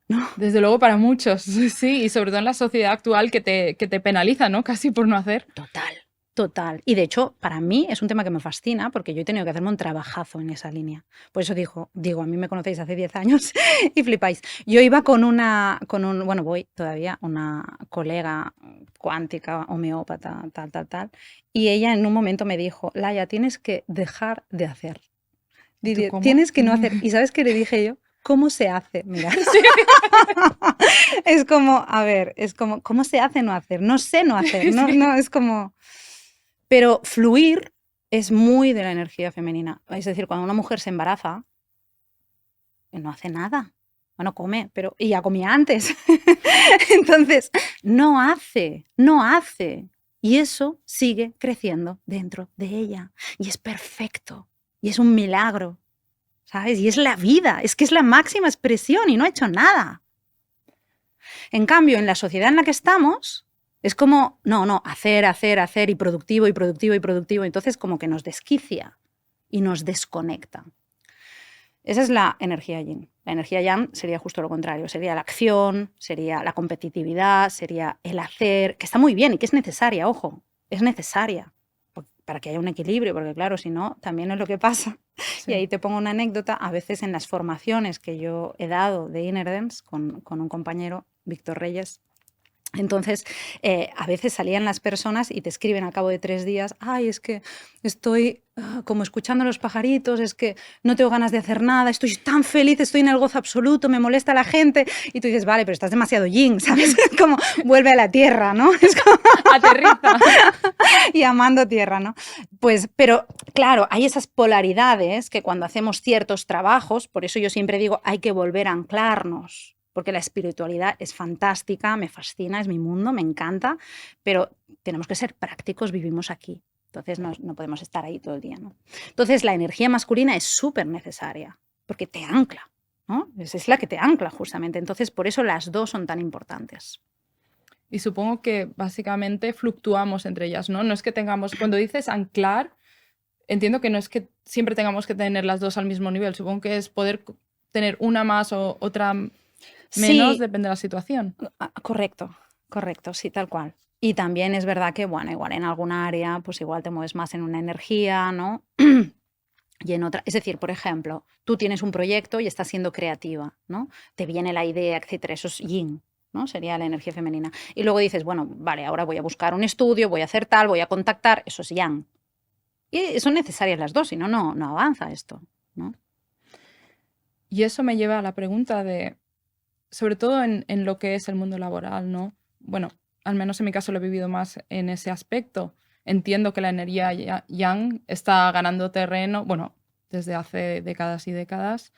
¿no? Desde luego para muchos, sí, y sobre todo en la sociedad actual que te penaliza, ¿no? Casi por no hacer. Total. Y de hecho, para mí es un tema que me fascina porque yo he tenido que hacerme un trabajazo en esa línea. Por eso digo, a mí me conocéis hace 10 años y flipáis. Yo iba bueno, voy todavía, una colega cuántica, homeópata, tal. Y ella en un momento me dijo, Laia, tienes que dejar de hacer. Tienes que no hacer. ¿Y sabes qué le dije yo? ¿Cómo se hace? Mira. Sí. Es como, a ver, es como, ¿cómo se hace no hacer? No sé no hacer, no, es como... Pero fluir es muy de la energía femenina. Es decir, cuando una mujer se embaraza, no hace nada. Bueno, come, pero y ya comía antes. Entonces, no hace. Y eso sigue creciendo dentro de ella. Y es perfecto. Y es un milagro, ¿sabes? Y es la vida. Es que es la máxima expresión y no ha hecho nada. En cambio, en la sociedad en la que estamos... Es como, no, hacer y productivo. Entonces como que nos desquicia y nos desconecta. Esa es la energía yin. La energía yang sería justo lo contrario. Sería la acción, sería la competitividad, sería el hacer, que está muy bien y que es necesaria, ojo, es necesaria para que haya un equilibrio, porque claro, si no, también es lo que pasa. Sí. Y ahí te pongo una anécdota. A veces en las formaciones que yo he dado de Inner Dance con un compañero, Víctor Reyes, entonces, a veces salían las personas y te escriben al cabo de 3 días, es que estoy como escuchando a los pajaritos, es que no tengo ganas de hacer nada, estoy tan feliz, estoy en el gozo absoluto, me molesta la gente. Y tú dices, vale, pero estás demasiado yin, ¿sabes? Es como, vuelve a la tierra, ¿no? Es como... Aterriza. Y amando tierra, ¿no? Pues, pero claro, hay esas polaridades que cuando hacemos ciertos trabajos, por eso yo siempre digo, hay que volver a anclarnos. Porque la espiritualidad es fantástica, me fascina, es mi mundo, me encanta, pero tenemos que ser prácticos, vivimos aquí. Entonces no podemos estar ahí todo el día, ¿no? Entonces la energía masculina es súper necesaria, porque te ancla, ¿no? Es la que te ancla justamente. Entonces por eso las dos son tan importantes. Y supongo que básicamente fluctuamos entre ellas, ¿no? No es que tengamos, cuando dices anclar, entiendo que no es que siempre tengamos que tener las dos al mismo nivel, supongo que es poder tener una más o otra menos, sí. Depende de la situación. Correcto, sí, tal cual. Y también es verdad que, bueno, igual en alguna área, pues igual te mueves más en una energía, ¿no? Y en otra, es decir, por ejemplo, tú tienes un proyecto y estás siendo creativa, ¿no? Te viene la idea, etcétera, eso es yin, ¿no? Sería la energía femenina. Y luego dices, bueno, vale, ahora voy a buscar un estudio, voy a hacer tal, voy a contactar, eso es yang. Y son necesarias las dos, si no, no avanza esto, ¿no? Y eso me lleva a la pregunta de, sobre todo en lo que es el mundo laboral, ¿no? Bueno, al menos en mi caso lo he vivido más en ese aspecto. Entiendo que la energía yang está ganando terreno, bueno, desde hace décadas y décadas,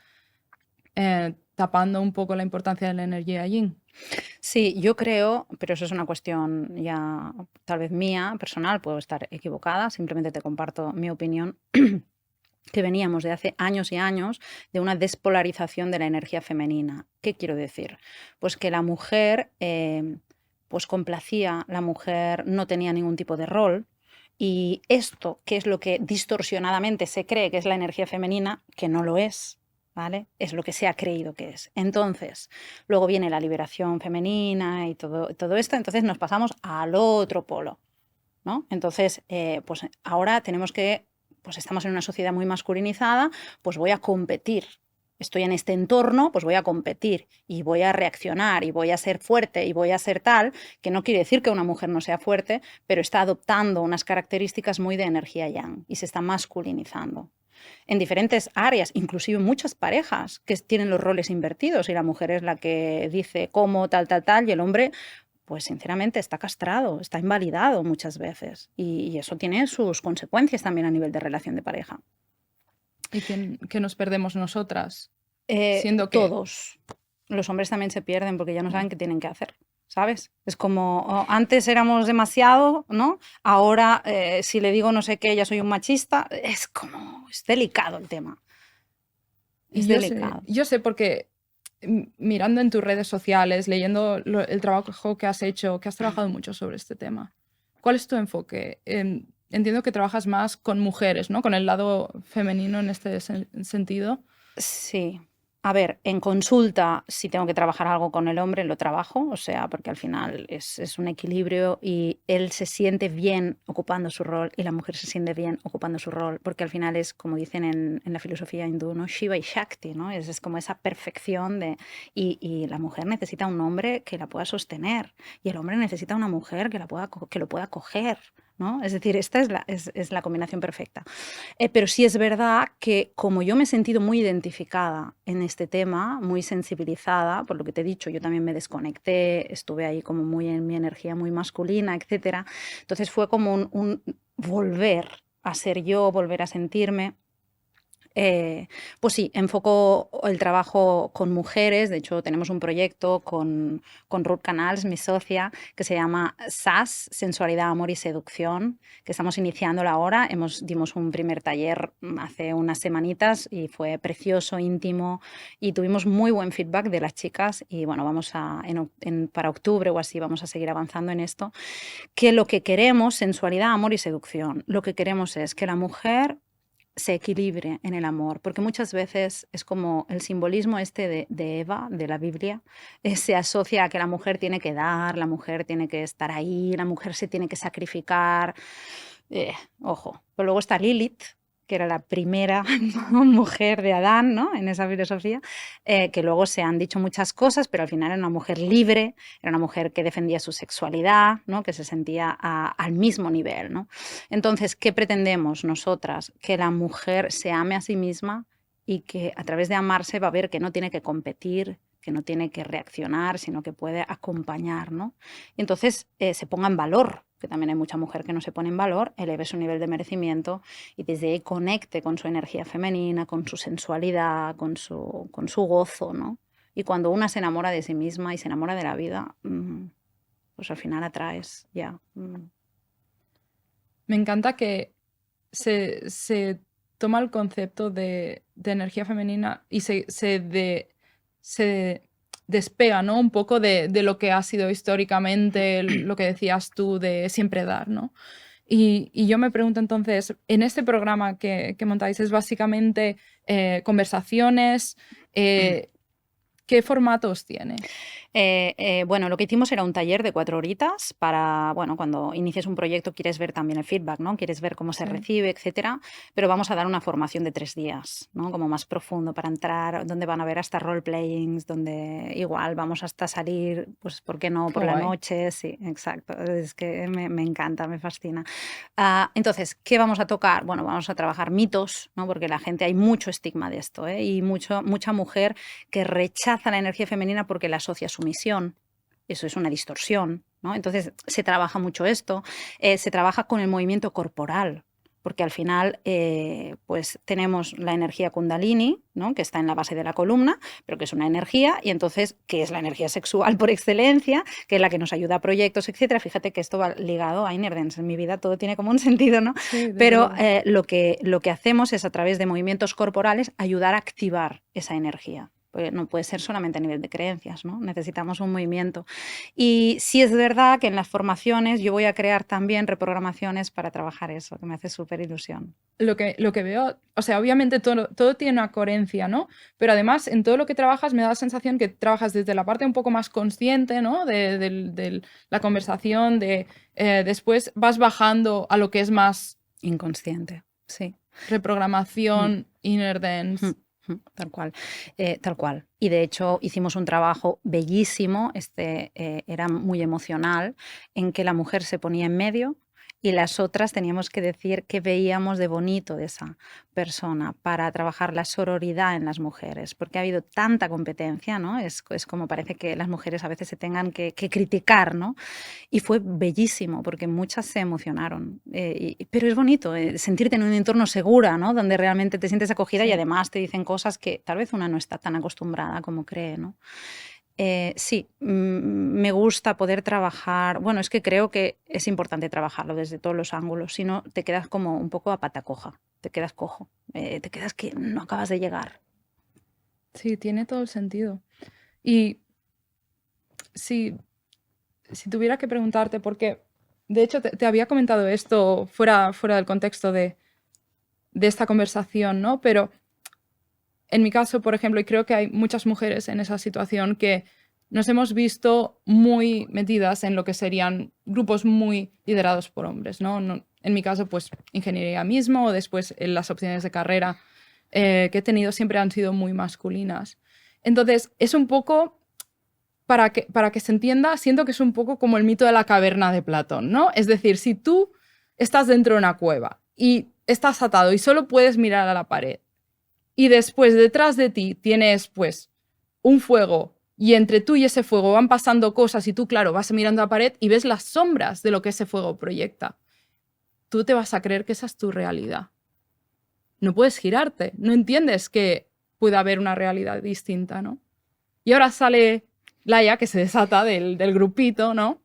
tapando un poco la importancia de la energía yin. Sí, yo creo, pero eso es una cuestión ya tal vez mía, personal, puedo estar equivocada, simplemente te comparto mi opinión, que veníamos de hace años y años de una despolarización de la energía femenina. ¿Qué quiero decir? Pues que la mujer pues complacía, la mujer no tenía ningún tipo de rol, y esto, que es lo que distorsionadamente se cree que es la energía femenina, que no lo es, ¿vale? Es lo que se ha creído que es. Entonces, luego viene la liberación femenina y todo esto, entonces nos pasamos al otro polo, ¿no? Entonces, pues ahora tenemos que, pues estamos en una sociedad muy masculinizada, pues voy a competir. Estoy en este entorno, pues voy a competir y voy a reaccionar y voy a ser fuerte y voy a ser tal, que no quiere decir que una mujer no sea fuerte, pero está adoptando unas características muy de energía yang y se está masculinizando en diferentes áreas, inclusive muchas parejas que tienen los roles invertidos y la mujer es la que dice cómo, tal, y el hombre, pues sinceramente está castrado, está invalidado muchas veces y eso tiene sus consecuencias también a nivel de relación de pareja. ¿Y que nos perdemos nosotras? Siendo que... Todos. Los hombres también se pierden porque ya no saben qué tienen que hacer. ¿Sabes? Es como, antes éramos demasiado, ¿no? Ahora, si le digo no sé qué, ya soy un machista, es como, es delicado el tema. Es delicado. Yo sé porque mirando en tus redes sociales, leyendo el trabajo que has hecho, que has trabajado mucho sobre este tema, ¿cuál es tu enfoque? Entiendo que trabajas más con mujeres, ¿no? Con el lado femenino en este sentido. Sí. A ver, en consulta, si tengo que trabajar algo con el hombre, lo trabajo, o sea, porque al final es un equilibrio y él se siente bien ocupando su rol y la mujer se siente bien ocupando su rol, porque al final es, como dicen en la filosofía hindú, ¿no? Shiva y Shakti, ¿no? Es como esa perfección de... Y la mujer necesita un hombre que la pueda sostener y el hombre necesita una mujer que lo pueda coger, ¿no? Es decir, esta es la combinación perfecta. Pero sí es verdad que como yo me he sentido muy identificada en este tema, muy sensibilizada, por lo que te he dicho, yo también me desconecté, estuve ahí como muy en mi energía muy masculina, etc. Entonces fue como un volver a ser yo, volver a sentirme. Pues sí, enfoco el trabajo con mujeres. De hecho, tenemos un proyecto con Ruth Canals, mi socia, que se llama SAS, Sensualidad, Amor y Seducción, que estamos iniciándolo ahora. Dimos un primer taller hace unas semanitas y fue precioso, íntimo, y tuvimos muy buen feedback de las chicas. Y bueno, para octubre o así vamos a seguir avanzando en esto. Que lo que queremos, sensualidad, amor y seducción, lo que queremos es que la mujer se equilibre en el amor, porque muchas veces es como el simbolismo este de Eva, de la Biblia, se asocia a que la mujer tiene que dar, la mujer tiene que estar ahí, la mujer se tiene que sacrificar. Ojo, pero luego está Lilith, que era la primera mujer de Adán, ¿no? En esa filosofía, que luego se han dicho muchas cosas, pero al final era una mujer libre, era una mujer que defendía su sexualidad, ¿no? Que se sentía al mismo nivel, ¿no? Entonces, ¿qué pretendemos nosotras? Que la mujer se ame a sí misma y que a través de amarse va a ver que no tiene que competir, que no tiene que reaccionar, sino que puede acompañar, ¿no? Y entonces se ponga en valor, que también hay mucha mujer que no se pone en valor, eleve su nivel de merecimiento y desde ahí conecte con su energía femenina, con su sensualidad, con su gozo, ¿no? Y cuando una se enamora de sí misma y se enamora de la vida, pues al final atraes ya. Me encanta que se toma el concepto de energía femenina y se despega, ¿no? Un poco de lo que ha sido históricamente, lo que decías tú de siempre dar, ¿no? Y yo me pregunto entonces, en este programa que montáis es básicamente conversaciones, ¿qué formatos tiene? Bueno, lo que hicimos era un taller de 4 horitas para, bueno, cuando inicies un proyecto quieres ver también el feedback, ¿no? Quieres ver cómo se Sí. recibe, etcétera, pero vamos a dar una formación de 3 días, ¿no? Como más profundo para entrar, donde van a ver hasta role-playings, donde igual vamos hasta salir, pues, ¿por qué no? Qué Por la guay. noche, sí, exacto, es que me encanta, me fascina. Entonces, ¿qué vamos a tocar? Bueno, vamos a trabajar mitos, ¿no? Porque la gente, hay mucho estigma de esto, ¿eh? Y mucha mujer que rechaza la energía femenina porque la asocia a sumisión. Eso es una distorsión, ¿no? Entonces se trabaja mucho esto, se trabaja con el movimiento corporal, porque al final pues tenemos la energía kundalini, ¿no? Que está en la base de la columna, pero que es una energía, y entonces, que es la energía sexual por excelencia, que es la que nos ayuda a proyectos, etcétera. Fíjate que esto va ligado a Inner Dance. En mi vida todo tiene como un sentido, ¿no? Sí, desde Pero luego. lo que hacemos es, a través de movimientos corporales, ayudar a activar esa energía. Porque no puede ser solamente a nivel de creencias, ¿no? Necesitamos un movimiento. Y sí es verdad que en las formaciones yo voy a crear también reprogramaciones para trabajar eso, que me hace súper ilusión. Lo que veo, o sea, obviamente todo tiene una coherencia, ¿no? Pero además, en todo lo que trabajas me da la sensación que trabajas desde la parte un poco más consciente, ¿no? De la conversación, después vas bajando a lo que es más Inconsciente, sí. Mm, reprogramación, inner mm, dance. Tal cual, tal cual. Y de hecho hicimos un trabajo bellísimo, era muy emocional, en que la mujer se ponía en medio y las otras teníamos que decir qué veíamos de bonito de esa persona para trabajar la sororidad en las mujeres, porque ha habido tanta competencia, ¿no? Es como parece que las mujeres a veces se tengan que criticar, ¿no? Y fue bellísimo porque muchas se emocionaron. Pero es bonito sentirte en un entorno segura, ¿no? Donde realmente te sientes acogida y Sí. además te dicen cosas que tal vez una no está tan acostumbrada como cree, ¿no? Sí, me gusta poder trabajar. Bueno, es que creo que es importante trabajarlo desde todos los ángulos, si no te quedas como un poco a pata coja, te quedas cojo, te quedas que no acabas de llegar. Sí, tiene todo el sentido. Y si, si tuviera que preguntarte, porque de hecho te había comentado esto fuera del contexto de esta conversación, ¿no? Pero en mi caso, por ejemplo, y creo que hay muchas mujeres en esa situación que nos hemos visto muy metidas en lo que serían grupos muy liderados por hombres, ¿no? En mi caso, pues ingeniería mismo, o después las opciones de carrera que he tenido siempre han sido muy masculinas. Entonces, es un poco, para que se entienda, siento que es un poco como el mito de la caverna de Platón, ¿no? Es decir, si tú estás dentro de una cueva y estás atado y solo puedes mirar a la pared, y después detrás de ti tienes pues un fuego y entre tú y ese fuego van pasando cosas y tú, claro, vas mirando a la pared y ves las sombras de lo que ese fuego proyecta. Tú te vas a creer que esa es tu realidad. No puedes girarte, no entiendes que puede haber una realidad distinta, ¿no? Y ahora sale Laia, que se desata del grupito, ¿no?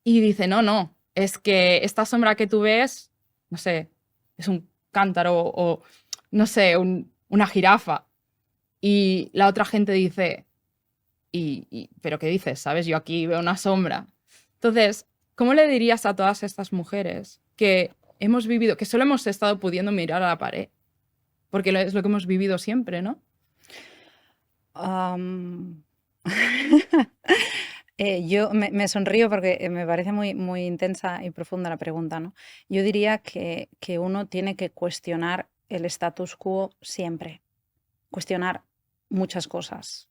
Y dice, no, no, es que esta sombra que tú ves, no sé, es un cántaro o, no sé, una jirafa. Y la otra gente dice, ¿pero qué dices? ¿Sabes? Yo aquí veo una sombra. Entonces, ¿cómo le dirías a todas estas mujeres que hemos vivido, que solo hemos estado pudiendo mirar a la pared? Porque es lo que hemos vivido siempre, ¿no? Am, yo me sonrío porque me parece muy, muy intensa y profunda la pregunta, ¿no? Yo diría que uno tiene que cuestionar el status quo siempre, cuestionar muchas cosas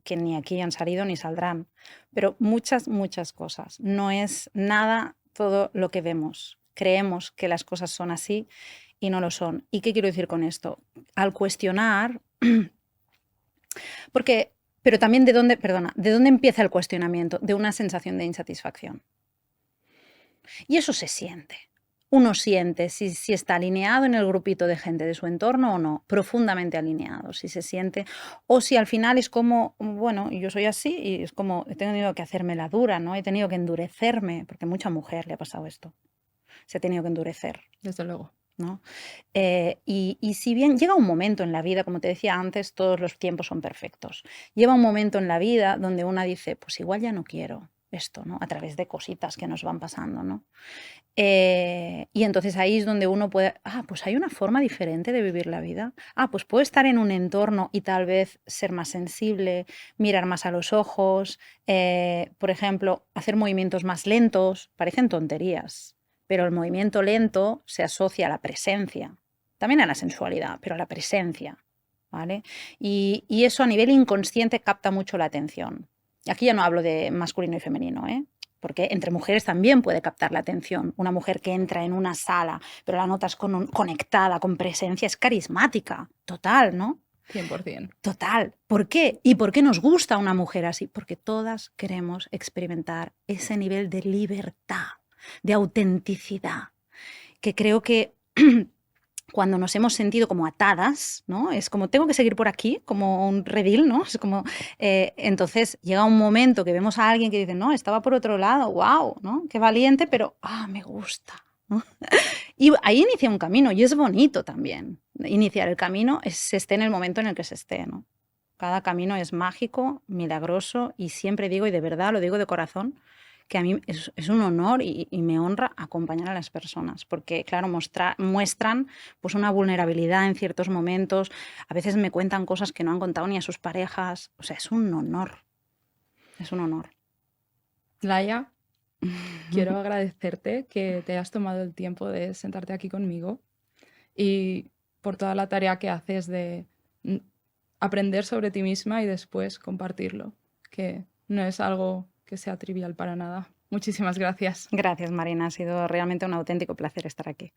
que ni aquí han salido ni saldrán, pero muchas, muchas cosas. No es nada todo lo que vemos. Creemos que las cosas son así y no lo son. ¿Y qué quiero decir con esto? Al cuestionar, porque, pero también ¿de dónde empieza el cuestionamiento? De una sensación de insatisfacción. Y eso se siente. Uno siente si está alineado en el grupito de gente de su entorno o no, profundamente alineado, si se siente, o si al final es como, bueno, yo soy así y es como, he tenido que hacerme la dura, ¿no? He tenido que endurecerme, porque a mucha mujer le ha pasado esto, se ha tenido que endurecer, Desde luego. ¿no? Y si bien llega un momento en la vida, como te decía antes, todos los tiempos son perfectos. Lleva un momento en la vida donde una dice, pues igual ya no quiero. esto, ¿no? A través de cositas que nos van pasando, ¿no? Y entonces ahí es donde uno puede, pues hay una forma diferente de vivir la vida. Pues puedo estar en un entorno y tal vez ser más sensible, mirar más a los ojos, por ejemplo, hacer movimientos más lentos. Parecen tonterías, pero el movimiento lento se asocia a la presencia, también a la sensualidad, pero a la presencia, ¿vale? Y eso a nivel inconsciente capta mucho la atención. Aquí ya no hablo de masculino y femenino, porque entre mujeres también puede captar la atención. Una mujer que entra en una sala, pero la notas conectada, con presencia, es carismática, total, ¿no? 100%. Total. ¿Por qué? ¿Y por qué nos gusta una mujer así? Porque todas queremos experimentar ese nivel de libertad, de autenticidad, que creo que cuando nos hemos sentido como atadas, ¿no? Es como, tengo que seguir por aquí, como un redil, ¿no? Es como, entonces llega un momento que vemos a alguien que dice, no, estaba por otro lado, wow, ¿no? Qué valiente, pero, me gusta, ¿no? Y ahí inicia un camino y es bonito también. Iniciar el camino, se esté en el momento en el que se esté, ¿no? Cada camino es mágico, milagroso y siempre digo, y de verdad lo digo de corazón, que a mí es un honor y me honra acompañar a las personas, porque claro, muestran pues una vulnerabilidad en ciertos momentos, a veces me cuentan cosas que no han contado ni a sus parejas, o sea, es un honor, es un honor. Laia, quiero agradecerte que te hayas tomado el tiempo de sentarte aquí conmigo y por toda la tarea que haces de aprender sobre ti misma y después compartirlo, que no es algo que sea trivial para nada. Muchísimas gracias. Gracias, Marina. Ha sido realmente un auténtico placer estar aquí.